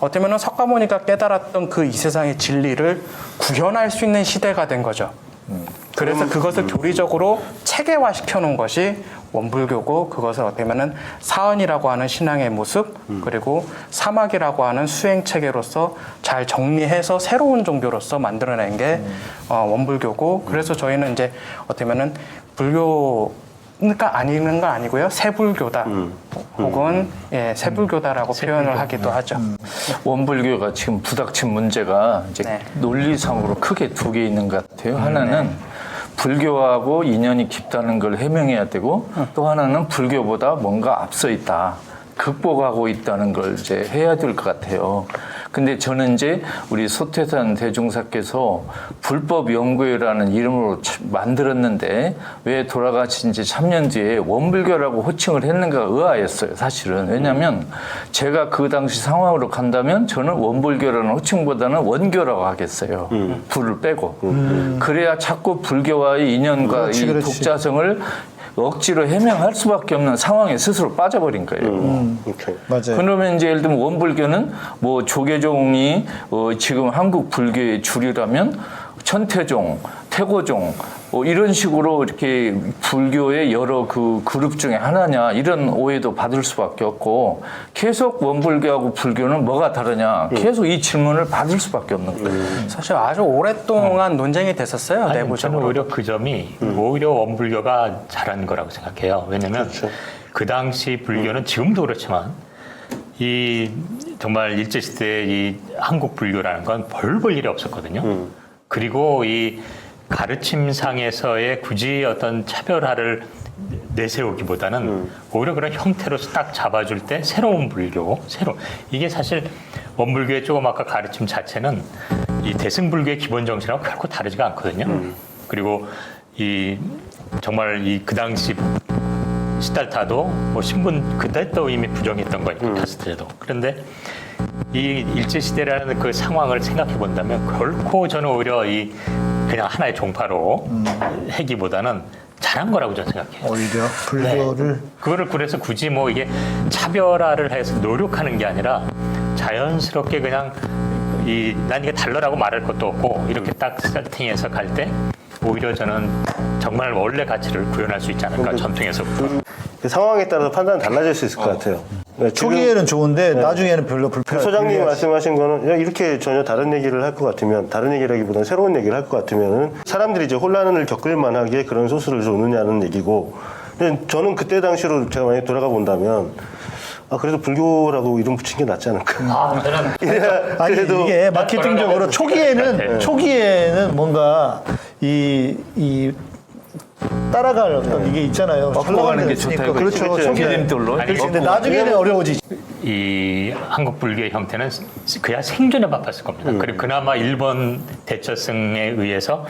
어쩌면 석가모니가 깨달았던 그 이 세상의 진리를 구현할 수 있는 시대가 된 거죠. 그래서 그것을 교리적으로 체계화 시켜놓은 것이 원불교고 그것을 어떻게 보면은 사언이라고 하는 신앙의 모습 그리고 사막이라고 하는 수행 체계로서 잘 정리해서 새로운 종교로서 만들어낸 게 원불교고 그래서 저희는 이제 어떻게 보면은 불교가 아니는 건 아니고요 세불교다 혹은 세불교다라고 표현을 하기도 하죠. 원불교가 지금 부닥친 문제가 이제 논리상으로 크게 두 개 있는 것 같아요. 하나는 불교하고 인연이 깊다는 걸 해명해야 되고 또 하나는 불교보다 뭔가 앞서 있다. 극복하고 있다는 걸 이제 해야 될 것 같아요. 근데 저는 이제 우리 소태산 대종사께서 불법연구회라는 이름으로 만들었는데 왜 돌아가신 지 3년 뒤에 원불교라고 호칭을 했는가 의아했어요, 사실은. 왜냐하면 제가 그 당시 상황으로 간다면 저는 원불교라는 호칭보다는 원교라고 하겠어요. 불을 빼고. 그래야 자꾸 불교와의 인연과 그렇지, 이 그렇지. 독자성을 억지로 해명할 수밖에 없는 상황에 스스로 빠져버린 거예요. 맞아요. 그러면 이제 예를 들면 원불교는 뭐 조계종이 지금 한국 불교의 주류라면 천태종, 태고종 이런 식으로 이렇게 불교의 여러 그 그룹 중에 하나냐 이런 오해도 받을 수밖에 없고 계속 원불교하고 불교는 뭐가 다르냐 계속 이 질문을 받을 수밖에 없는 거예요. 사실 아주 오랫동안 논쟁이 됐었어요. 저는 내부적으로. 오히려 그 점이 오히려 원불교가 잘한 거라고 생각해요. 왜냐하면 그 당시 불교는 지금도 그렇지만 이 정말 일제시대의 이 한국 불교라는 건 별 볼 일이 없었거든요. 그리고 이 가르침상에서의 굳이 어떤 차별화를 내세우기보다는 오히려 그런 형태로서 딱 잡아줄 때 새로운 불교, 이게 사실 원불교의 조금 아까 가르침 자체는 이 대승불교의 기본 정신하고 결코 다르지가 않거든요. 그리고 이 정말 이 그 당시 시달타도 뭐 신분 그때 또 이미 부정했던 거니까 타스트도. 그런데 이 일제시대라는 그 상황을 생각해 본다면 결코 저는 오히려 이 그냥 하나의 종파로 하기보다는 잘한 거라고 저는 생각해요. 오히려 불교를 그거를 그래서 굳이 뭐 이게 차별화를 해서 노력하는 게 아니라 자연스럽게 그냥 난 이게 달러라고 말할 것도 없고 이렇게 딱 세팅해서 갈 때 오히려 저는 정말 원래 가치를 구현할 수 있지 않을까 전통에서부터. 그 상황에 따라서 판단은 달라질 수 있을 것 같아요. 그러니까 초기에는 좋은데 나중에는 별로 불편해. 소장님이 말씀하신 거는 이렇게 전혀 다른 얘기를 할 것 같으면 다른 얘기라기보다는 새로운 얘기를 할 것 같으면 사람들이 이제 혼란을 겪을 만하게 그런 소스를 줬느냐는 얘기고 근데 저는 그때 당시로 제가 만약에 돌아가 본다면 그래도 불교라고 이름 붙인 게 낫지 않을까. 아니 그래도 이게 마케팅적으로 초기에는 뭔가 이 따라갈 어떤 이게 있잖아요. 바꿔가는 게 좋다 이거. 그렇죠. 기림돌로. 근데 나중에는 어려워지지. 이 한국 불교의 형태는 그야 생존에 바빴을 겁니다. 그리고 그나마 일본 대처성에 의해서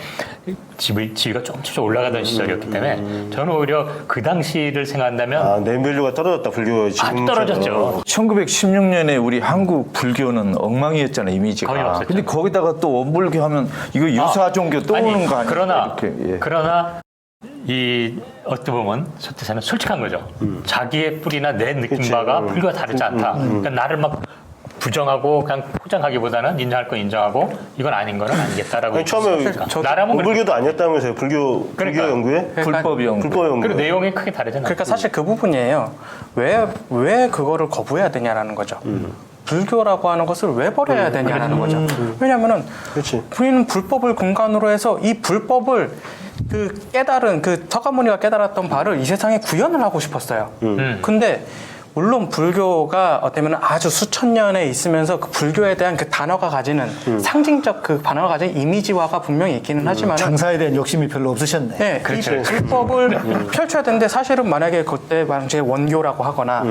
지위가 조금씩 올라가던 시절이었기 때문에 저는 오히려 그 당시를 생각한다면 네임밸류가 떨어졌다 불교 지금 아주 떨어졌죠. 1916년에 우리 한국 불교는 엉망이었잖아요, 이미지가. 거의 없었죠. 근데 거기다가 또 원불교 하면 이거 유사 종교 또 오는 거 아니에요? 그러나 이 어떻게 보면 소태사는 솔직한 거죠. 자기의 뿌리나 내 느낌과가 불교가 다르지 않다. 그러니까 나를 막 부정하고 그냥 포장하기보다는 인정할 건 인정하고 이건 아닌 거는 아니겠다라고. 아니, 처음에 나라면 원불교도 아니었다면서요. 불교 연구에 불법 연구. 불법 연구. 그리고 내용이 크게 다르잖아요. 그러니까 사실 그 부분이에요. 왜 그거를 거부해야 되냐라는 거죠. 불교라고 하는 것을 왜 버려야 되냐라는 거죠. 왜냐하면은 그렇지. 우리는 불법을 근간으로 해서 이 불법을 그 깨달은 그 서가모니가 깨달았던 바를 이 세상에 구현을 하고 싶었어요. 근데 물론 불교가 어쩌면 아주 수천 년에 있으면서 그 불교에 대한 그 단어가 가지는 상징적 그 단어가 가진 이미지화가 분명히 있기는 하지만 장사에 대한 욕심이 별로 없으셨네. 네, 이 불법을 펼쳐야 되는데 사실은 만약에 그때 만약에 원교라고 하거나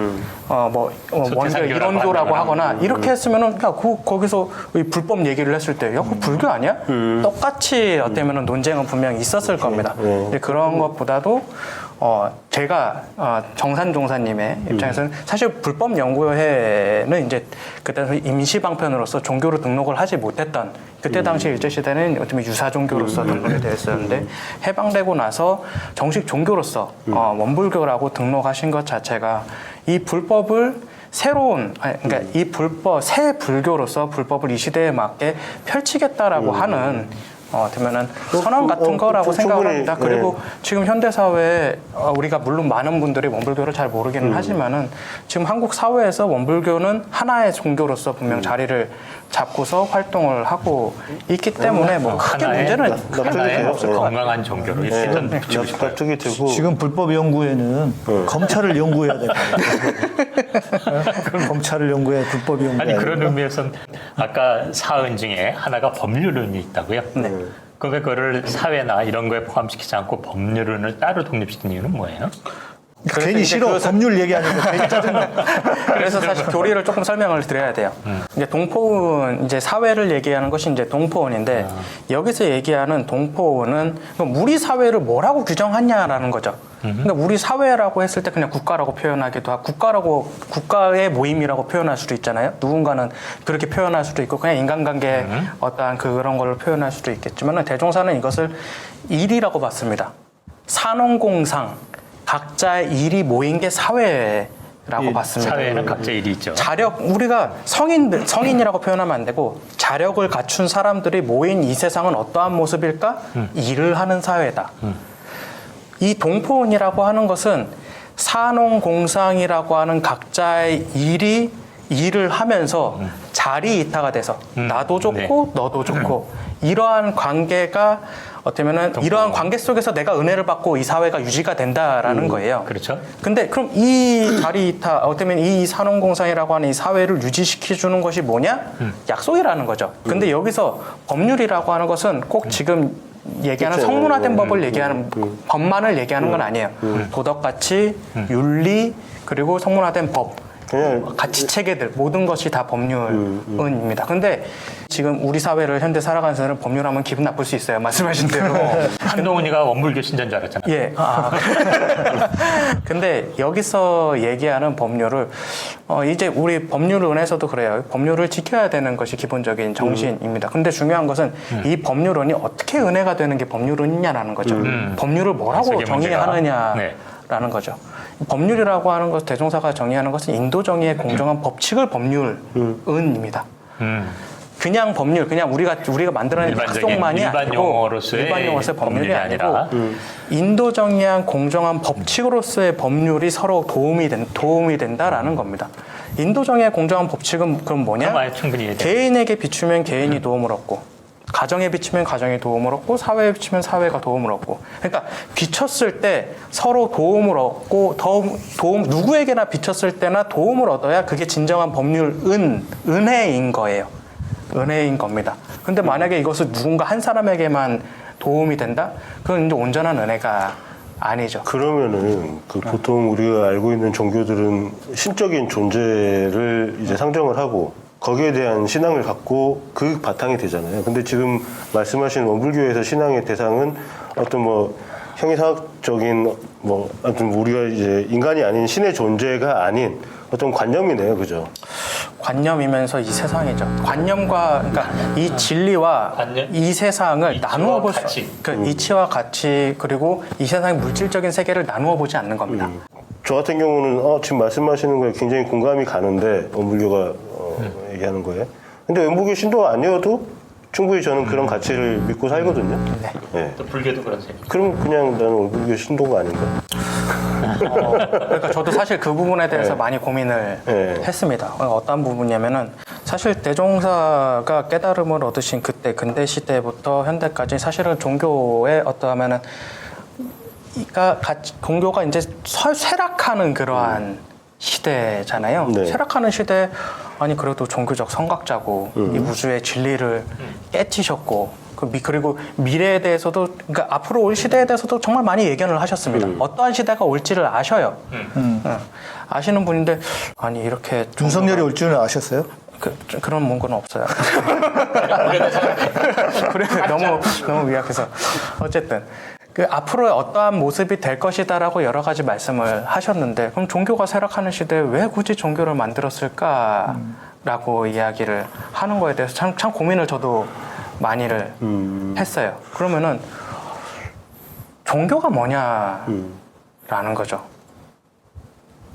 원교 이론교라고 하거나 이렇게 했으면은 야, 거기서 이 불법 얘기를 했을 때 야, 그거 불교 아니야? 똑같이 어때면은 논쟁은 분명히 있었을 겁니다. 근데 그런 것보다도 제가 정산 종사님의 입장에서는 사실 불법 연구회는 이제 그때 임시 방편으로서 종교로 등록을 하지 못했던 그때 당시 일제 시대는 어쩌면 유사 종교로서 등록이 되어 있었는데 해방되고 나서 정식 종교로서 원불교라고 등록하신 것 자체가 이 불법을 그러니까 새 불교로서 불법을 이 시대에 맞게 펼치겠다라고 하는 되면은 선언 같은 거라고 생각합니다. 그리고 지금 현대 사회에 우리가 물론 많은 분들이 원불교를 잘 모르기는 하지만은 지금 한국 사회에서 원불교는 하나의 종교로서 분명 자리를 잡고서 활동을 하고 있기 때문에 뭐 크게 문제는 하나의 없을 것 같아요. 건강한 종교로 일단 붙이고 싶어요. 납득이 되고 지금 불법 연구에는 검찰을 연구해야 될 거예요. 검찰을 연구해 불법 연구. 아니 그런 의미에서는 아까 사은 중에 하나가 법률론이 있다고요. 네. 그러니까 그거를 사회나 이런 거에 포함시키지 않고 법률론을 따로 독립시킨 이유는 뭐예요? 괜히 싫어. 법률 얘기하니까 괜히 짜증나. 그래서 사실 교리를 조금 설명을 드려야 돼요. 이제 동포은 이제 사회를 얘기하는 것이 이제 동포원인데 여기서 얘기하는 동포원은 우리 사회를 뭐라고 규정하냐라는 거죠. 근데 우리 사회라고 했을 때 그냥 국가라고 표현하기도 하고 국가의 모임이라고 표현할 수도 있잖아요. 누군가는 그렇게 표현할 수도 있고 그냥 인간관계 어떠한 그런 걸로 표현할 수도 있겠지만 대종사는 이것을 일이라고 봤습니다. 산업공상 각자의 일이 모인 게 사회라고 봤습니다. 사회에는 각자 일이 있죠. 우리가 성인이라고 표현하면 안 되고 자력을 갖춘 사람들이 모인 이 세상은 어떠한 모습일까? 일을 하는 사회다. 이 동포원이라고 하는 것은 산업공상이라고 하는 각자의 일을 하면서 자리 이타가 돼서 나도 좋고 너도 좋고 이러한 관계가 어쩌면은 이러한 관계 속에서 내가 은혜를 받고 이 사회가 유지가 된다라는 거예요. 그렇죠. 근데 그럼 이 자리 이타 어쩌면 이 산업공상이라고 하는 이 사회를 유지시켜 주는 것이 뭐냐? 약속이라는 거죠. 근데 여기서 법률이라고 하는 것은 꼭 지금 얘기하는 그쵸. 성문화된 법을 얘기하는 법만을 얘기하는 건 아니에요. 도덕가치, 윤리 그리고 성문화된 법. 그냥 가치 체계들 모든 것이 다 법률입니다. 근데 지금 우리 사회를 현대 살아가는 사람은 법률하면 기분 나쁠 수 있어요. 말씀하신 대로. 한동훈이가 원불교 신자인 줄 알았잖아요. 예. 근데 여기서 얘기하는 법률을 이제 우리 법률론에서도 그래요. 법률을 지켜야 되는 것이 기본적인 정신입니다. 근데 중요한 것은 이 법률론이 어떻게 은혜가 되는 게 법률론이냐라는 거죠. 법률을 뭐라고 그게 문제가. 정의하느냐라는 거죠. 법률이라고 하는 것, 대종사가 정의하는 것은 인도 정의의 공정한 법칙을 법률은입니다. 그냥 법률, 그냥 우리가 만들어낸 약속만이 일반 아니고 용어로서의 일반 용어로서의 법률이 아니고 아니라. 인도 정의한 공정한 법칙으로서의 법률이 서로 도움이 된다라는 겁니다. 인도 정의의 공정한 법칙은 그럼 뭐냐? 그럼 충분히 이해돼요. 개인에게 비추면 개인이 도움을 얻고 가정에 비치면 가정이 도움을 얻고 사회에 비치면 사회가 도움을 얻고 그러니까 비쳤을 때 서로 도움을 얻고 누구에게나 비쳤을 때나 도움을 얻어야 그게 진정한 은혜인 거예요. 은혜인 겁니다. 근데 만약에 이것을 누군가 한 사람에게만 도움이 된다? 그건 이제 온전한 은혜가 아니죠. 그러면은 보통 우리가 알고 있는 종교들은 신적인 존재를 이제 상정을 하고 거기에 대한 신앙을 갖고 그 바탕이 되잖아요. 근데 지금 말씀하신 원불교에서 신앙의 대상은 어떤 뭐 형이상학적인 뭐 아무튼 우리가 이제 인간이 아닌 신의 존재가 아닌 어떤 관념이네요, 그죠? 관념이면서 이 세상이죠. 관념과 그러니까 이 진리와 관념? 이 세상을 이치와 나누어 볼 가치. 수, 그 이치와 가치 그리고 이 세상의 물질적인 세계를 나누어 보지 않는 겁니다. 저 같은 경우는 지금 말씀하시는 거에 굉장히 공감이 가는데 원불교가 얘기하는 거에. 근데 원불교 신도가 아니어도 충분히 저는 그런 가치를 믿고 살거든요. 네. 또 불교도 그런 셈이죠. 그럼 그냥 나는 원불교 신도가 아닌가? 그러니까 저도 사실 그 부분에 대해서 많이 고민을 네. 했습니다. 어떤 부분이냐면은 사실 대종사가 깨달음을 얻으신 그때 근대 시대부터 현대까지 사실은 종교의 어떠하면은 종교가 이제 쇠락하는 그러한 시대잖아요. 네. 쇠락하는 시대 아니 그래도 종교적 선각자고 이 우주의 진리를 깨치셨고 그리고 미래에 대해서도 그러니까 앞으로 올 시대에 대해서도 정말 많이 예견을 하셨습니다. 어떠한 시대가 올지를 아셔요. 아시는 분인데 아니 이렇게 윤석열이 올 줄은 아셨어요? 그런 문구는 없어요. 그래 너무 위약해서 어쨌든 앞으로의 어떠한 모습이 될 것이다라고 여러 가지 말씀을 하셨는데 그럼 종교가 쇠락하는 시대에 왜 굳이 종교를 만들었을까라고 이야기를 하는 거에 대해서 참 고민을 저도 많이를 했어요. 그러면은 종교가 뭐냐라는 거죠.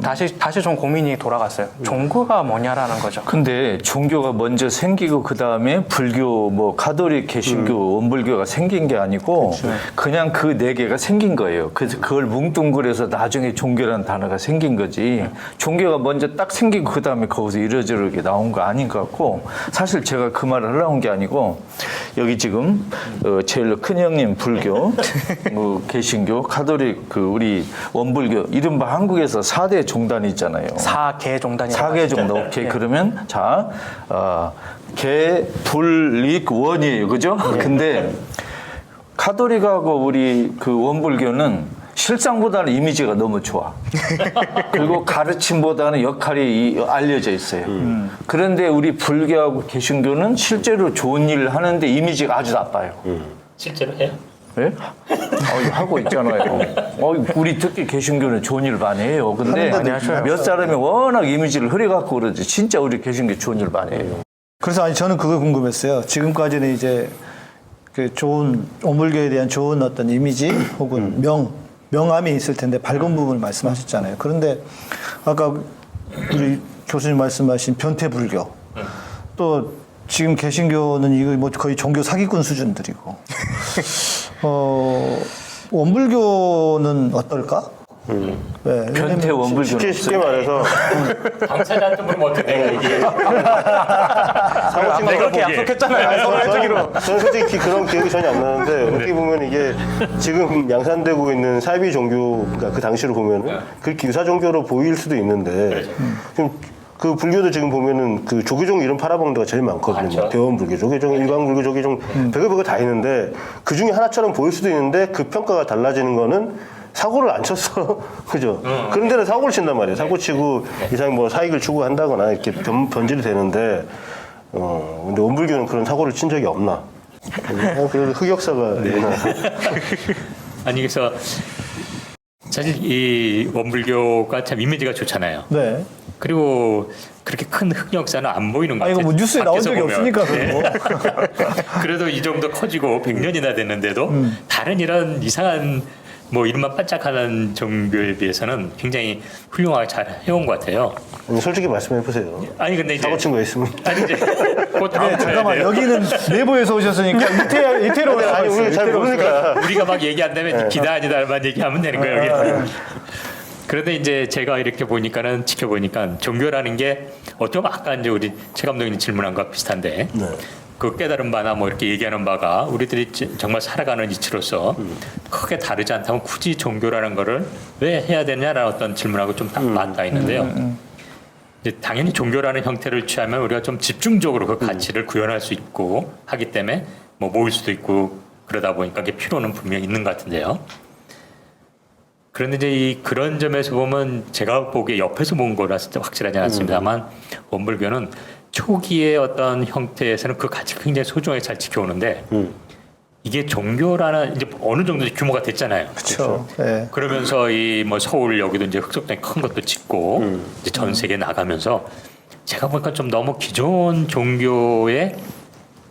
다시 좀 고민이 돌아갔어요. 종교가 뭐냐라는 거죠. 근데 종교가 먼저 생기고 그 다음에 불교, 뭐 가톨릭, 개신교, 원불교가 생긴 게 아니고 그냥 그 네 개가 생긴 거예요. 그래서 그걸 뭉뚱그려서 나중에 종교라는 단어가 생긴 거지. 종교가 먼저 딱 생기고 그 다음에 거기서 이러저러게 나온 거 아닌 것 같고 사실 제가 그 말을 하려고 한 게 아니고 여기 지금 제일 큰 형님 불교, 개신교, 가톨릭, 우리 원불교 이른바 한국에서 4대 종단이 있잖아요. 4개 종단이 4개 정도. 오케이. 그러면 자, 개, 불, 릭, 원이에요. 그죠? 근데 카톨릭하고 우리 그 원불교는 실상보다는 이미지가 너무 좋아. 그리고 가르침보다는 역할이 알려져 있어요. 그런데 우리 불교하고 개신교는 실제로 좋은 일을 하는데 이미지가 아주 나빠요. 실제로 해요? 예? 하고 있잖아요. 우리 특히 개신교는 좋은 일 많이 해요. 근데 몇 사람이 워낙 이미지를 흐려갖고 그러지. 진짜 우리 개신교 좋은 일 많이 해요. 그래서 저는 그거 궁금했어요. 지금까지는 이제 그 좋은 원불교에 대한 좋은 어떤 이미지 혹은 명암이 있을 텐데 밝은 부분을 말씀하셨잖아요. 그런데 아까 우리 교수님 말씀하신 변태불교 또 지금 개신교는 이거 뭐 거의 종교 사기꾼 수준들이고 원불교는 어떨까? 네, 변태 원불교는 쉽게 말해서 당사자한테 물으면 어떻게 내가 얘기해? 내가 그렇게 약속했잖아요. 저는 솔직히 그런 기억이 전혀 안 나는데 어떻게 보면 이게 지금 양산되고 있는 사이비 종교 그러니까 그 당시로 보면은 그렇게 유사 종교로 보일 수도 있는데 지금 그 불교도 지금 보면은 그 조계종 이름 팔아먹는 데가 제일 많거든요. 맞죠. 대원불교, 조계종, 일광불교, 조계종 별거 다 있는데 그 중에 하나처럼 보일 수도 있는데 그 평가가 달라지는 거는 사고를 안 쳤어. 그죠? 그런 데는 사고를 친단 말이에요. 사고 치고 이상 뭐 사익을 추구한다거나 이렇게 변질이 되는데 근데 원불교는 그런 사고를 친 적이 없나? 그래도 흑역사가 있나? 아니 그래서 사실 이 원불교가 참 이미지가 좋잖아요. 네. 그리고 그렇게 큰 흑역사는 안 보이는 것 같아요. 이거 뭐 뉴스에 나온 적이 밖에서 없으니까 보면. 그거. 그래도 이 정도 커지고 100년이나 됐는데도 다른 이런 이상한 뭐 이름만 반짝하는 종교에 비해서는 굉장히 훌륭하게 잘 해온 것 같아요. 아니, 솔직히 말씀해 보세요. 아니 근데 이제 사고 친 거 있으면. 아니 이제 그 다음 네, 잠깐만 여기는 내부에서 오셨으니까 이태로 아니 우리 잘 모르니까. 우리가 막 얘기한다면 기다 아니다만 얘기하면 되는 거예요. 여기. 그런데 이제 제가 이렇게 보니까는 지켜보니까 종교라는 게 어쩌면 아까 이제 우리 최 감독님 질문한 것과 비슷한데 그 깨달은 바나 뭐 이렇게 얘기하는 바가 우리들이 정말 살아가는 이치로서 크게 다르지 않다면 굳이 종교라는 거를 왜 해야 되냐라는 어떤 질문하고 좀 맞닿아 있는데요. 이제 당연히 종교라는 형태를 취하면 우리가 좀 집중적으로 그 가치를 구현할 수 있고 하기 때문에 뭐 모일 수도 있고 그러다 보니까 이게 필요는 분명히 있는 것 같은데요. 그런데 이제 그런 점에서 보면 제가 보기에 옆에서 본 거라서 확실하지 않습니다만 원불교는 초기의 어떤 형태에서는 그 가치를 굉장히 소중하게 잘 지켜오는데 이게 종교라는 이제 어느 정도 규모가 됐잖아요. 그렇죠. 예. 그러면서 이 뭐 서울 여기도 이제 흑석당이 큰 것도 짓고 이제 전 세계 나가면서 제가 보니까 좀 너무 기존 종교의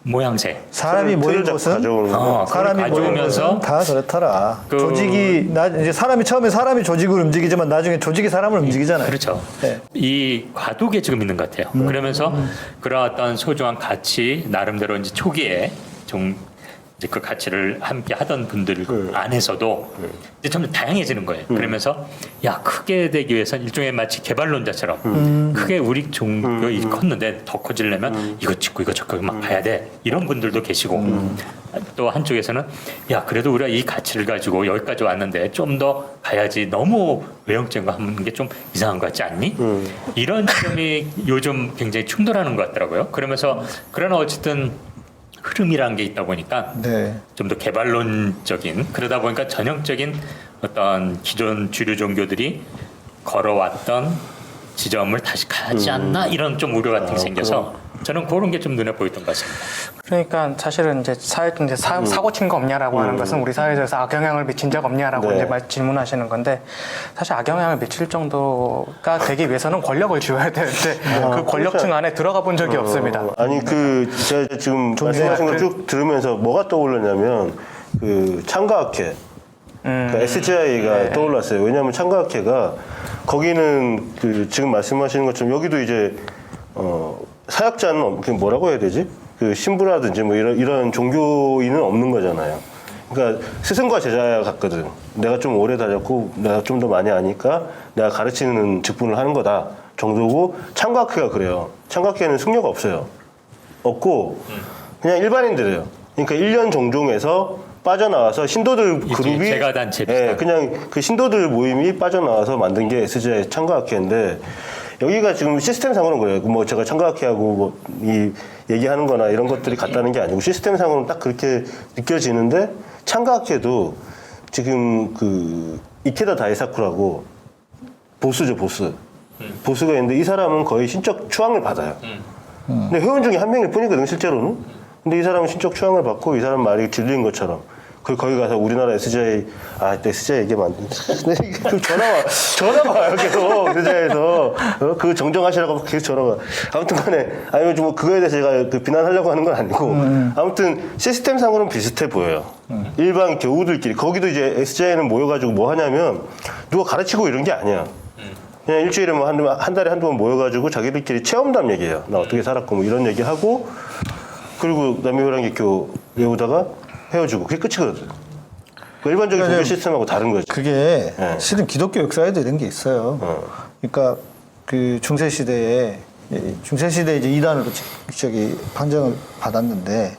모양새. 사람이 모인 틀을 곳은 가져오는 거. 사람이 모인 가져오면서 곳은 다 그렇더라. 그- 조직이 이제 사람이 처음에 사람이 조직을 움직이지만 나중에 조직이 사람을 움직이잖아요. 그렇죠. 네. 이 과도기에 지금 있는 것 같아요. 그러면서 그런 어떤 소중한 가치 나름대로 이제 초기에 좀 이제 그 가치를 함께 하던 분들 안에서도 이제 점점 다양해지는 거예요. 그러면서 야 크게 되기 위해서는 일종의 마치 개발론자처럼 크게 우리 종교 컸는데 더 커지려면 이거 짓고 이거 저거 막 봐야 돼 이런 분들도 계시고 또 한쪽에서는 야 그래도 우리가 이 가치를 가지고 여기까지 왔는데 좀 더 가야지 너무 외형적인 거 하는 게 좀 이상한 것 같지 않니? 이런 점이 요즘 굉장히 충돌하는 것 같더라고요. 그러면서 그러나 어쨌든 흐름이라는 게 있다 보니까 네. 좀 더 개발론적인 그러다 보니까 전형적인 어떤 기존 주류 종교들이 걸어왔던 지점을 다시 가지 않나 이런 좀 우려 같은 게 생겨서 저는 그런 게 좀 눈에 보였던 것 같습니다. 그러니까 사실은 이제 사고 친 거 없냐라고 하는 것은 우리 사회에서 악영향을 미친 적 없냐라고 네. 이제 질문하시는 건데 사실 악영향을 미칠 정도가 되기 위해서는 권력을 쥐어야 되는데 그 권력층 안에 들어가 본 적이 없습니다. 아니 제가 지금 말씀하신 걸 쭉 들으면서 뭐가 떠올랐냐면 그 창과학회 그 SGI가 떠올랐어요. 왜냐하면 창과학회가 거기는 그 지금 말씀하시는 것처럼 여기도 이제 사역자는 그 뭐라고 해야 되지? 그 신부라든지 뭐 이런 종교인은 없는 거잖아요. 그러니까 스승과 제자 같거든. 내가 좀 오래 다녔고 내가 좀 더 많이 아니까 내가 가르치는 직분을 하는 거다 정도고 창과학회가 그래요. 창과학회는 승려가 없어요. 없고 그냥 일반인들이에요. 그러니까 1년 종종에서 빠져나와서 신도들 그룹이 제가단체 비슷한. 예, 그냥 그 신도들 모임이 빠져나와서 만든 게 SGI 창과학회인데 여기가 지금 시스템상으로는 그래요. 뭐 제가 창과학회하고 뭐 이 얘기하는 거나 이런 것들이 같다는 게 아니고 시스템상으로는 딱 그렇게 느껴지는데 창과학회도 지금 그 이케다 다이사쿠라고 보스죠, 보스. 보스가 있는데 이 사람은 거의 신적 추앙을 받아요. 근데 회원 중에 한 명일 뿐이거든, 실제로는. 근데 이 사람은 신적 추앙을 받고 이 사람 말이 진리인 것처럼. 거기 가서 우리나라 SGI, SGI 얘기하면 안 돼. 그 전화가 와요, 계속. SGI에서. 그거 정정하시라고 계속 전화가 와. 아무튼 간에, 아니면 뭐 그거에 대해서 제가 그 비난하려고 하는 건 아니고. 아무튼 시스템상으로는 비슷해 보여요. 일반 교우들끼리. 거기도 이제 SGI는 모여가지고 뭐 하냐면, 누가 가르치고 이런 게 아니야. 그냥 일주일에 뭐 한 달에 한두 번 모여가지고 자기들끼리 체험담 얘기해요. 나 어떻게 살았고 뭐 이런 얘기 하고, 그리고 남녀호랑이교 외우다가 헤어지고 그게 끝이거든. 그 일반적인 종교 시스템하고 다른 거지. 그게 네. 실은 기독교 역사에도 이런 게 있어요. 그러니까 그 중세 시대에 이제 이단으로 저기 판정을 받았는데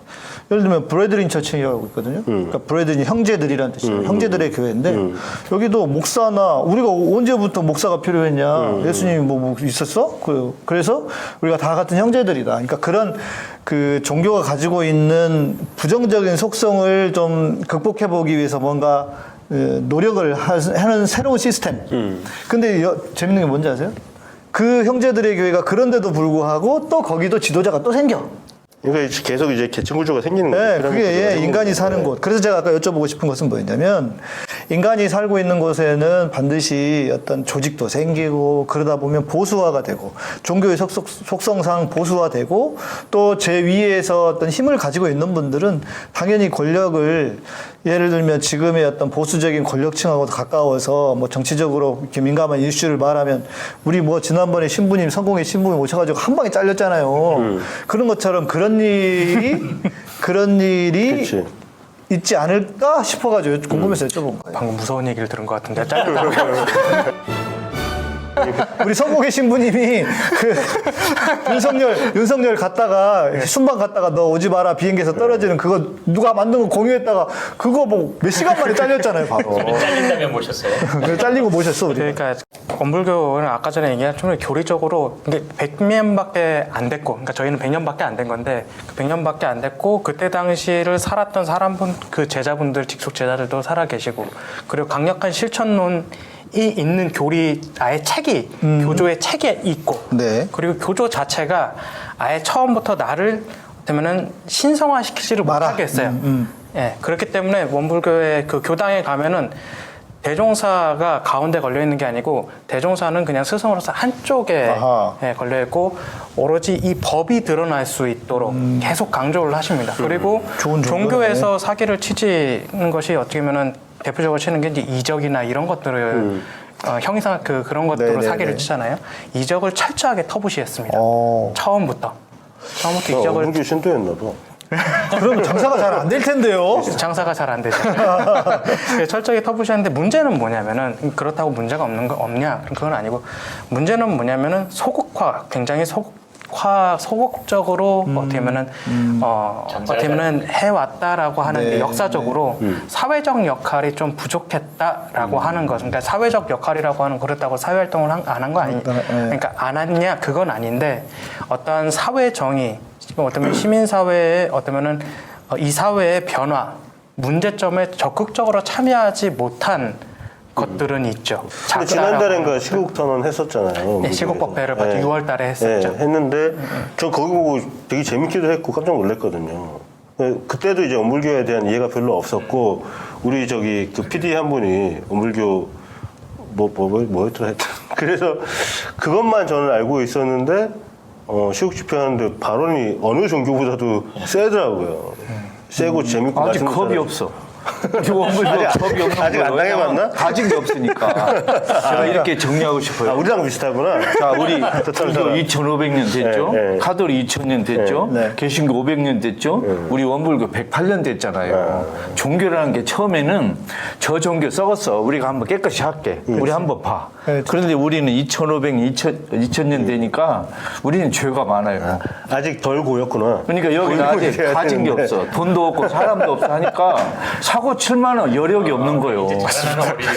예를 들면 브레드린 처치라고 있거든요. 그러니까 브레드린 형제들이라는 뜻이에요. 형제들의 교회인데 여기도 목사나 우리가 언제부터 목사가 필요했냐? 예수님이 뭐 있었어? 그래서 우리가 다 같은 형제들이다. 그러니까 그런 그 종교가 가지고 있는 부정적인 속성을 좀 극복해 보기 위해서 뭔가 노력을 하는 새로운 시스템. 근데 재밌는 게 뭔지 아세요? 그 형제들의 교회가 그런데도 불구하고 또 거기도 지도자가 또 생겨. 그러니까 계속 이제 계층 구조가 생기는 거죠. 네, 그게 인간이 사는 곳. 그래서 제가 아까 여쭤보고 싶은 것은 뭐였냐면 인간이 살고 있는 곳에는 반드시 어떤 조직도 생기고 그러다 보면 보수화가 되고 종교의 속성상 보수화되고 또 제 위에서 어떤 힘을 가지고 있는 분들은 당연히 권력을 예를 들면 지금의 어떤 보수적인 권력층하고 가까워서 뭐 정치적으로 이렇게 민감한 이슈를 말하면 우리 뭐 지난번에 성공의 신부님 오셔가지고 한 방에 잘렸잖아요. 그런 것처럼 그런 일이 그렇지. 있지 않을까 싶어가지고 궁금해서 여쭤본 거예요. 방금 무서운 얘기를 들은 것 같은데 짧다고요. 우리 성공의 신부님이 그 윤석열 갔다가 순방 갔다가 너 오지 마라 비행기에서 떨어지는 그거 누가 만든 거 공유했다가 그거 뭐 몇 시간 만에 잘렸잖아요 바로. 잘린다면 모셨어요. 그래서 잘리고 모셨어 우리. 그러니까 원불교는 아까 전에 얘기한 좀 교리적으로 이게 100년밖에 안 됐고, 그러니까 저희는 100년밖에 안 된 건데 그 100년밖에 안 됐고 그때 당시를 살았던 사람분 그 제자분들 직속 제자들도 살아 계시고 그리고 강력한 실천론 있는 교리 아예 책이 교조의 책에 있고 네. 그리고 교조 자체가 아예 처음부터 나를 되면은 신성화시키지를 마라. 못하게 했어요. 예, 그렇기 때문에 원불교의 그 교당에 가면은 대종사가 가운데 걸려 있는 게 아니고 대종사는 그냥 스승으로서 한쪽에 아하. 예, 걸려 있고 오로지 이 법이 드러날 수 있도록 계속 강조를 하십니다. 그리고 좋은 종교에서 사기를 치는 것이 어떻게 보면은 대표적으로 치는 게 이제 이적이나 이런 것들을 형이상 그런 것들로 네네네. 사기를 치잖아요. 이적을 철저하게 터부시했습니다. 어. 처음부터 이적을 어묵이 신도였나 봐. 그러면 장사가 잘 안 될 텐데요. 장사가 잘 안 되죠. 그래서 철저하게 터부시하는데 문제는 뭐냐면은 그렇다고 문제가 없냐? 그건 아니고 문제는 뭐냐면은 소극화, 굉장히 소극적으로 어떻게 보면은 어떻게 보면은 해왔다라고 하는 게 역사적으로 사회적 역할이 좀 부족했다라고 하는 것. 그러니까 사회적 역할이라고 하는 그렇다고 사회활동을 안 한 거 아니? 그러니까 안 했냐? 그건 아닌데 어떤 사회 정의, 어쩌면 시민사회의 어쩌면은 이 사회의 변화, 문제점에 적극적으로 참여하지 못한 것들은 있죠. 근데 지난달인가 시국 선언 했었잖아요. 네, 시국법회를 6월 달에 했었죠. 네, 했는데 전 거기 보고 되게 재밌기도 했고 깜짝 놀랐거든요. 그때도 이제 원불교에 대한 이해가 별로 없었고 우리 저기 그 PD 한 분이 원불교 뭐였더라 했던 그래서 그것만 저는 알고 있었는데 시국 집회하는데 발언이 어느 종교보다도 세더라고요. 세고 재밌고 아직 맛있는 겁이 사람. 없어. 원불교 겁이 없는 아직 거예요. 안 당해봤나? 가진 게 없으니까. 제가 이렇게 정리하고 싶어요. 아, 우리랑 비슷하구나. 자, 우리 불교 2,500년 됐죠? 네, 네. 가톨이 2,000년 됐죠? 네. 개신교 500년 됐죠? 우리 원불교 108년 됐잖아요. 종교라는 게 처음에는 저 종교 썩었어. 우리가 한번 깨끗이 할게. 우리 한번 봐. 네, 그런데 우리는 2,500년, 2000년 되니까 우리는 죄가 많아요. 아직 덜 고였구나. 그러니까 여기는 아직 가진 게 없어. 돈도 없고 사람도 없어 하니까 사고 칠 만한 여력이 없는 거예요.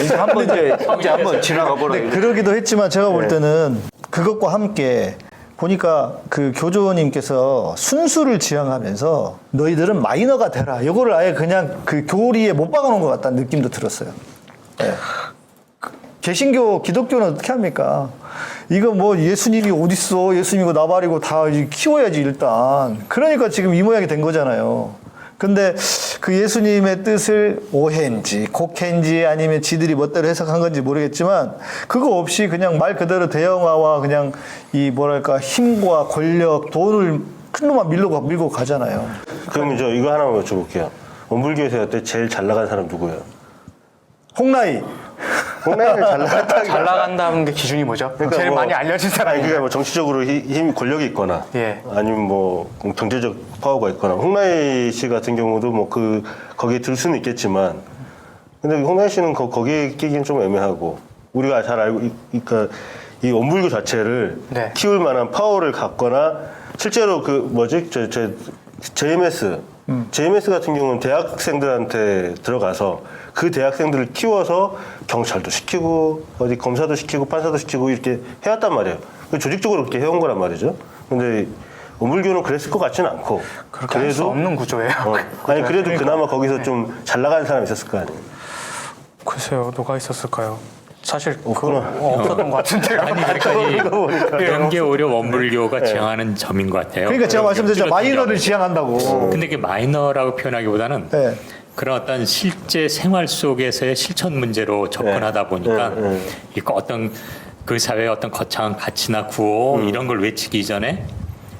이제 한번 지나가 보라. 네, 그러기도 했지만 제가 볼 때는 그것과 함께 보니까 그 교조님께서 순수를 지향하면서 너희들은 마이너가 되라. 이거를 아예 그냥 그 교리에 못 박아놓은 것 같다는 느낌도 들었어요. 네. 개신교, 기독교는 어떻게 합니까? 이거 뭐 예수님이 어딨어? 예수님이고 나발이고 다 키워야지 일단. 그러니까 지금 이 모양이 된 거잖아요. 근데 그 예수님의 뜻을 오해인지 곡해인지 아니면 지들이 멋대로 해석한 건지 모르겠지만 그거 없이 그냥 말 그대로 대형화와 그냥 이 뭐랄까 힘과 권력, 돈을 큰 놈만 밀고 가잖아요. 그럼 저 이거 하나만 여쭤볼게요. 원불교에서 그때 제일 잘 나간 사람 누구예요? 홍라이. 홍라이는 잘 나갔다. 잘 나간다는 게 기준이 뭐죠? 제일 많이 알려진 사람이. 아니 그러니까 뭐 정치적으로 힘 권력이 있거나 예. 아니면 뭐 경제적 파워가 있거나 홍라이 씨 같은 경우도 뭐 거기에 들 수는 있겠지만 근데 홍라이 씨는 거기에 끼기는 좀 애매하고 우리가 잘 알고 그러니까 이 원불교 자체를 네. 키울 만한 파워를 갖거나 실제로 그 뭐지 JMS 같은 경우는 대학생들한테 들어가서 그 대학생들을 키워서 경찰도 시키고 어디 검사도 시키고 판사도 시키고 이렇게 해왔단 말이에요. 조직적으로 그렇게 해온 거란 말이죠. 근데 원불교는 그랬을 것 같지는 않고 그렇게 할 수 없는 구조예요. 아니 그래도 그나마 거기서 좀 잘 나가는 사람이 있었을 거 아니에요. 글쎄요, 누가 있었을까요? 사실 없었던 것 같은데요. 아니 그러니까 이런 게 오히려 원불교가 지향하는 점인 것 같아요. 그러니까 제가 말씀드렸죠. 마이너를 지향한다고. 근데 그게 마이너라고 표현하기보다는 네. 그런 어떤 실제 생활 속에서의 실천 문제로 접근하다 보니까 이거 어떤 그 사회의 어떤 거창한 가치나 구호 이런 걸 외치기 이전에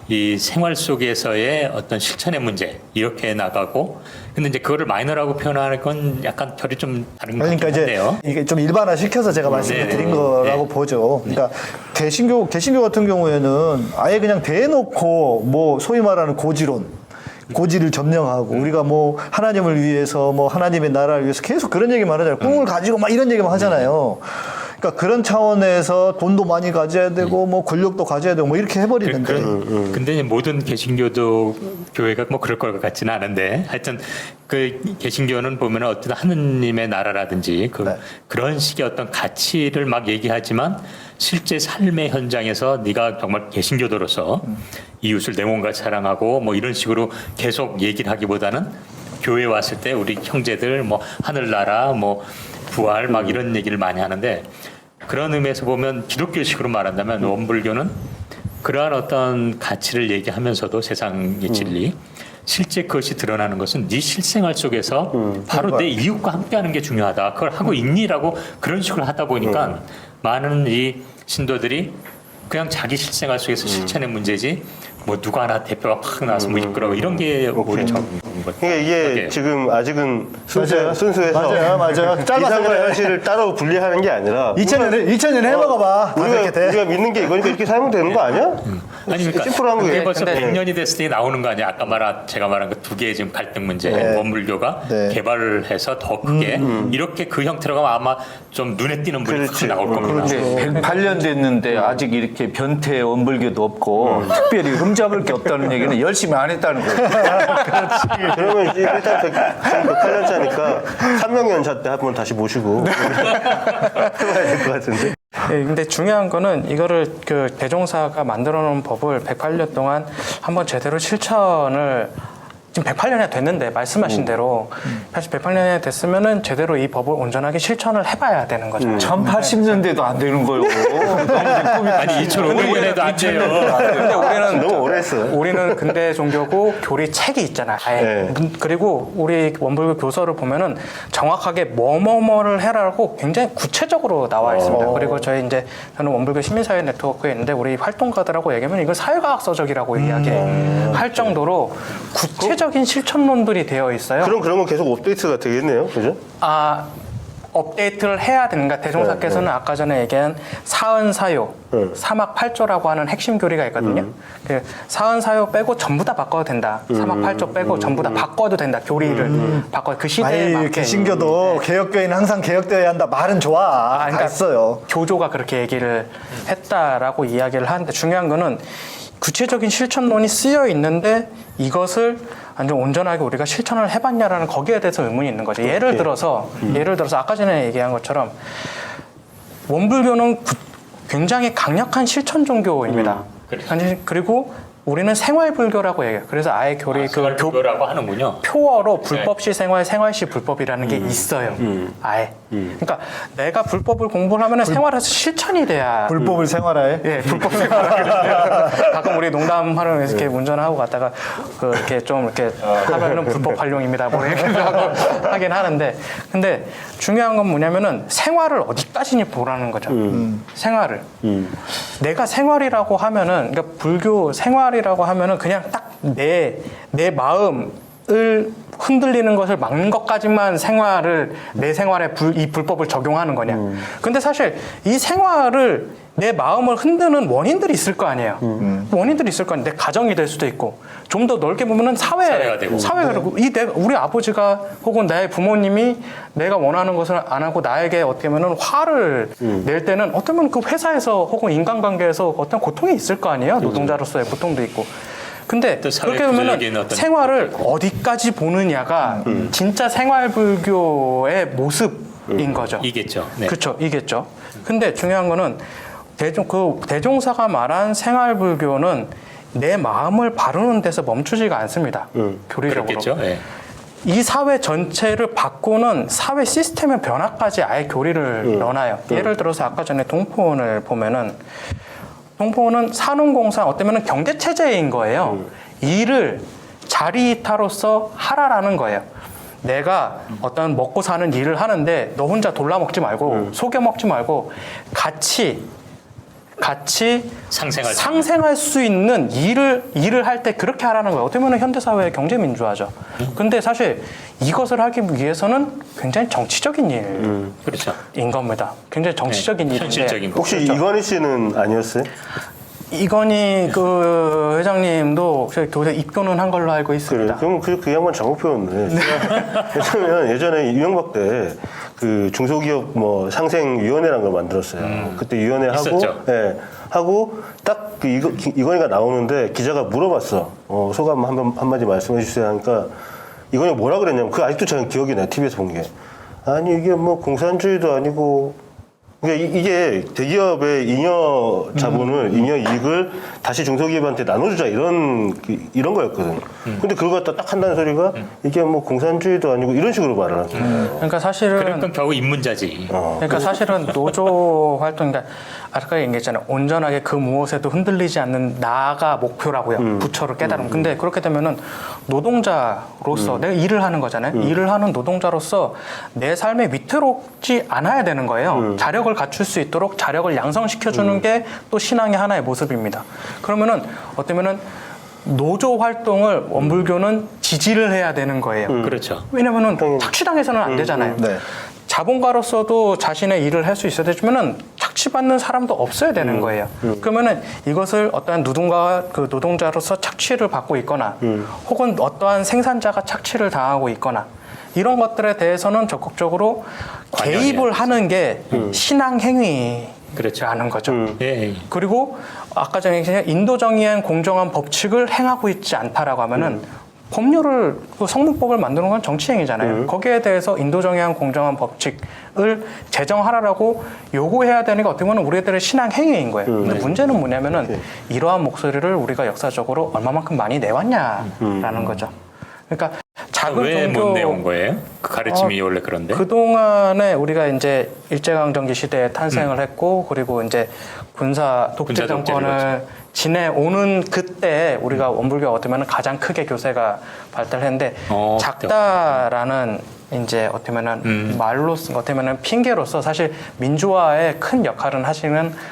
이 생활 속에서의 어떤 실천의 문제 이렇게 나가고 근데 이제 그거를 마이너라고 표현하는 건 약간 결이 좀 다른 것 그러니까 같긴 이제 한데요. 이게 좀 일반화 시켜서 제가 말씀을 드린 거라고 보죠. 그러니까 개신교 같은 경우에는 아예 그냥 대놓고 뭐 소위 말하는 고지를 점령하고 우리가 뭐 하나님을 위해서 뭐 하나님의 나라를 위해서 계속 그런 얘기만 하잖아요. 꿈을 가지고 막 이런 얘기만 하잖아요. 그러니까 그런 차원에서 돈도 많이 가져야 되고 뭐 권력도 가져야 되고 뭐 이렇게 해버리는데. 근데 이제 모든 개신교도 교회가 뭐 그럴 것 같지는 않은데 하여튼 그 개신교는 보면 어떤 하느님의 나라라든지 그런 식의 어떤 가치를 막 얘기하지만 실제 삶의 현장에서 네가 정말 개신교도로서 이웃을 내 몸과 사랑하고 뭐 이런 식으로 계속 얘기를 하기보다는 교회 왔을 때 우리 형제들 뭐 하늘나라 뭐 부활 막 이런 얘기를 많이 하는데 그런 의미에서 보면 기독교식으로 말한다면 원불교는 그러한 어떤 가치를 얘기하면서도 세상의 진리 실제 그것이 드러나는 것은 네 실생활 속에서 바로 내 이웃과 함께하는 게 중요하다. 그걸 하고 있니라고 그런 식으로 하다 보니까 많은 이 신도들이 그냥 자기 실생활 속에서 실천의 문제지 뭐 누가 하나 대표가 팍 나와서 뭐 이끌어 이런 게 오히려 적은 거죠. 그러니까 이게 지금 아직은 순수해서 맞아요. 짧아서 이상과 그래. 현실을 따로 분리하는 게 아니라 2000년에 해먹어봐. 우리가 믿는 게 이거니까 이렇게 살면 되는 거 아니야? 아니 그러니까 심플한 그게 거예요. 벌써 근데- 100년이 됐을 때 나오는 거 아니야? 아까 제가 말한 그 두 개의 지금 갈등 문제. 원불교가 네. 개발을 해서 더 크게 이렇게 그 형태로 가면 아마 좀 눈에 띄는 분이 확 나올 겁니다. 근데 108년 됐는데 아직 이렇게 변태 원불교도 없고 특별히 흠잡을 게 없다는 얘기는 열심히 안 했다는 거예요. 그러면 이제 일단 108년짜니까 3명연차 때 한번 다시 모시고 해봐야 될 것 같은데. 예, 근데 중요한 거는 이거를 그 대종사가 만들어 놓은 법을 108년 동안 한번 제대로 실천을 지금 108년이 됐는데 말씀하신 대로 사실 108년이 됐으면은 제대로 이 법을 온전하게 실천을 해봐야 되는 거죠. 1080년대도 안 되는 거예요. 아니 2005년에도 안 돼요. 근데 우리는 너무 오래 했어요. 우리는 근대 종교고 교리 책이 있잖아요. 아예. 네. 그리고 우리 원불교 교서를 보면은 정확하게 뭐뭐뭐를 해라고 굉장히 구체적으로 나와 있습니다. 그리고 저는 원불교 시민사회 네트워크에 있는데 우리 활동가들하고 얘기하면 이걸 사회과학서적이라고 이야기할 정도로 구체적인 실천론들이 되어 있어요. 그럼 그런 건 계속 업데이트가 되겠네요, 그죠? 업데이트를 해야 되는가? 대종사께서는 아까 전에 얘기한 사은사요, 사막팔조라고 하는 핵심 교리가 있거든요. 그 사은사요 빼고 전부 다 바꿔도 된다. 사막팔조 빼고 전부 다 바꿔도 된다. 교리를 바꿔 그 시대에 아니 맞게. 개신교도 개혁교회는 항상 개혁되어야 한다. 말은 좋아. 그러니까 다 있어요. 교조가 그렇게 얘기를 했다라고 이야기를 하는데 중요한 거는 구체적인 실천론이 쓰여 있는데 이것을 완전 온전하게 우리가 실천을 해봤냐라는 거기에 대해서 의문이 있는 거죠. 예를 들어서 아까 전에 얘기한 것처럼 원불교는 굉장히 강력한 실천 종교입니다. 그리고 우리는 생활불교라고 얘기해요. 그래서 아예 교리 교라고 하는군요. 표어로 불법시 생활, 생활시 불법이라는 게 있어요. 아예. 그러니까 내가 불법을 공부를 하면 생활에서 실천이 돼야. 불법을 생활화해. 예, 불법 생활. 가끔 우리 농담하는 이렇게 운전하고 갔다가 이렇게 좀 이렇게 하면은 불법 활용입니다. 뭐 이렇게 하고 하긴 하는데, 근데 중요한 건 뭐냐면은 생활을 어디까지니 보라는 거죠. 생활을. 내가 생활이라고 하면은, 그러니까 불교 생활이라고 하면은 그냥 딱 내 마음을 흔들리는 것을 막는 것까지만 내 생활에 이 불법을 적용하는 거냐. 근데 사실 이 생활을 내 마음을 흔드는 원인들이 있을 거 아니에요. 원인들이 있을 거 아니에요. 내 가정이 될 수도 있고, 좀 더 넓게 보면은 사회가 되고. 그리고 우리 아버지가 혹은 나의 부모님이 내가 원하는 것을 안 하고 나에게 어떻게 보면은 화를 낼 때는 어쩌면 그 회사에서 혹은 인간관계에서 어떤 고통이 있을 거 아니에요. 노동자로서의 고통도 있고. 근데 또 사회 그렇게 구조적인 보면은 어떤 생활을 어디까지 보느냐가 진짜 생활불교의 모습인 거죠. 이겠죠. 네. 그렇죠, 이겠죠. 근데 중요한 거는 대종사가 말한 생활불교는 내 마음을 바르는 데서 멈추지가 않습니다. 교리적으로. 그렇겠죠. 네. 이 사회 전체를 바꾸는 사회 시스템의 변화까지 아예 교리를 넣어놔요. 예를 들어서 아까 전에 동포원을 보면은 동포원은 산업공사 어쩌면 경제체제인 거예요. 일을 자리이타로서 하라라는 거예요. 내가 어떤 먹고 사는 일을 하는데 너 혼자 돌라 먹지 말고 속여 먹지 말고 같이 상생할 수 있는 일을 할 때 그렇게 하라는 거예요. 어떻게 보면 현대사회의 경제민주화죠. 근데 사실 이것을 하기 위해서는 굉장히 정치적인 일인 그렇죠. 겁니다. 굉장히 정치적인 일인데 현실적인 거. 혹시 이건희 씨는 아니었어요? 이건희 그 회장님도 교회 입교는 한 걸로 알고 그래. 있습니다. 그럼 그 양반 정보표였네. 왜냐면 예전에 이명박 때 그 중소기업 뭐 상생위원회라는 걸 만들었어요. 그때 위원회 하고, 있었죠. 예, 하고 딱 그 이건희가 나오는데 기자가 물어봤어. 소감 한마디 말씀해 주세요 하니까 이건희가 뭐라 그랬냐면 그 아직도 저는 기억이 나요. TV에서 본 게. 아니 이게 뭐 공산주의도 아니고 그러니까 이게 대기업의 잉여 자본을 잉여 이익을 다시 중소기업한테 나눠주자 이런 거였거든. 근데 그걸 갖다 딱 한다는 소리가 이게 뭐 공산주의도 아니고 이런 식으로 말을 하는 거예요. 그러니까 사실은 그러니까 겨우 입문자지. 그러니까 사실은 노조 활동, 그러니까 아까 얘기했잖아요. 온전하게 그 무엇에도 흔들리지 않는 나가 목표라고요. 부처를 깨달음. 근데 그렇게 되면은 노동자로서 내가 일을 하는 거잖아요. 일을 하는 노동자로서 내 삶에 위태롭지 않아야 되는 거예요. 자력을 갖출 수 있도록 자력을 양성시켜주는 게 또 신앙의 하나의 모습입니다. 그러면은 어쩌면은 노조 활동을 원불교는 지지를 해야 되는 거예요. 그렇죠. 왜냐면은 착취당해서는 안 되잖아요. 네. 자본가로서도 자신의 일을 할 수 있어야 되지만은 착취받는 사람도 없어야 되는 거예요. 그러면은 이것을 어떠한 그 노동자로서 착취를 받고 있거나 혹은 어떠한 생산자가 착취를 당하고 있거나 이런 것들에 대해서는 적극적으로 개입을 하는 게 신앙 행위라는 거죠. 예. 그리고 아까 전에 얘기한 인도정의한 공정한 법칙을 행하고 있지 않다라고 하면은 법률을 그 성문법을 만드는 건 정치행위잖아요. 거기에 대해서 인도정의한 공정한 법칙을 제정하라라고 요구해야 되는 게 어떻게 보면 우리들의 신앙 행위인 거예요. 근데 문제는 뭐냐면은 이러한 목소리를 우리가 역사적으로 얼마만큼 많이 내왔냐라는 거죠. 그러니까 작은 왜 종교 못 내온 거예요? 그 가르침이 원래 그런데. 그동안에 우리가 이제 일제강점기 시대에 탄생을 했고 그리고 이제 군사 독재 군사 독재를 정권을 지내오는 그때 우리가 원불교가 어떻게 보면 가장 크게 교세가 발달했는데 작다라는 이제 어떻게 보면은 말로서 어떻게 보면은 핑계로서 사실 민주화에 큰 역할은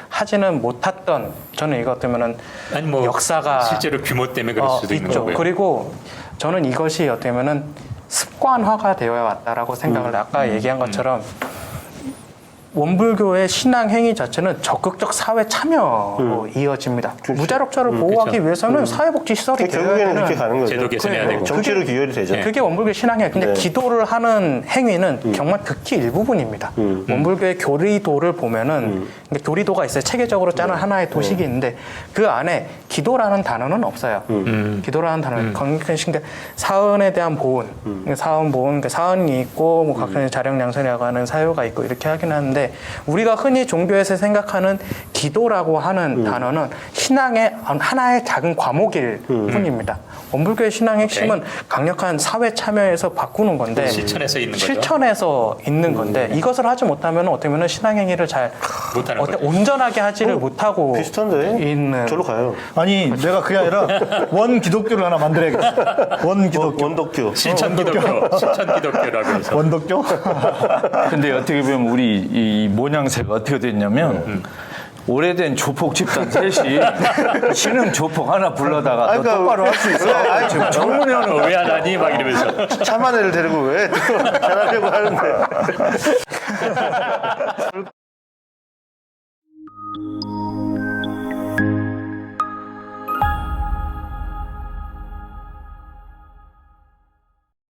하지는 못했던 저는 이거 어떻게 보면은 아니 뭐 역사가 실제로 규모 때문에 그럴 수도 있는 있죠. 거고요. 그리고 저는 이것이 어떻게 보면은 습관화가 되어 왔다라고 생각을 해요. 아까 얘기한 것처럼 원불교의 신앙 행위 자체는 적극적 사회 참여로 이어집니다. 무자력자를 보호하기 그렇죠. 위해서는 사회복지 시설이 되어야 결국에는 되는 그렇게 가는 거죠. 제도 개선해야 되고. 정치로 기여이 되죠. 그게 원불교 신앙이에요. 근데 네. 기도를 하는 행위는 정말 극히 일부분입니다. 원불교의 교리도를 보면은 그러니까 교리도가 있어요. 체계적으로 짜는 하나의 도식이 있는데 그 안에 기도라는 단어는 없어요. 기도라는 단어는 건강신데 사은에 대한 보은, 사은 보은, 그러니까 사은이 있고 뭐 각종 자력양선이라고 하는 사유가 있고 이렇게 하긴 하는데 우리가 흔히 종교에서 생각하는 기도라고 하는 단어는 신앙의 하나의 작은 과목일 뿐입니다. 원불교의 신앙의 핵심은 강력한 사회 참여에서 바꾸는 건데 실천에서 있는 거죠. 실천에서 있는 건데 이것을 하지 못하면 어떻게 보면 신앙 행위를 잘 못하는 거죠. 온전하게 하지를 못하고 비슷한데 있는 저로 가요. 아니 내가 그게 아니라 원 기독교를 하나 만들어야겠어. 원 기독교. 원덕교. 실천 기독교, 실천 기독교라고 해서. 원덕교? 근데 어떻게 보면 우리 이 모양새가 어떻게 됐냐면 오래된 조폭 집단 셋이 신흥 조폭 하나 불러다가 너 그러니까 똑바로 할 수 있어. 지금 청문회는 왜 안 하니? 막 이러면서. 참한 애를 데리고 왜 잘하려고 하는데.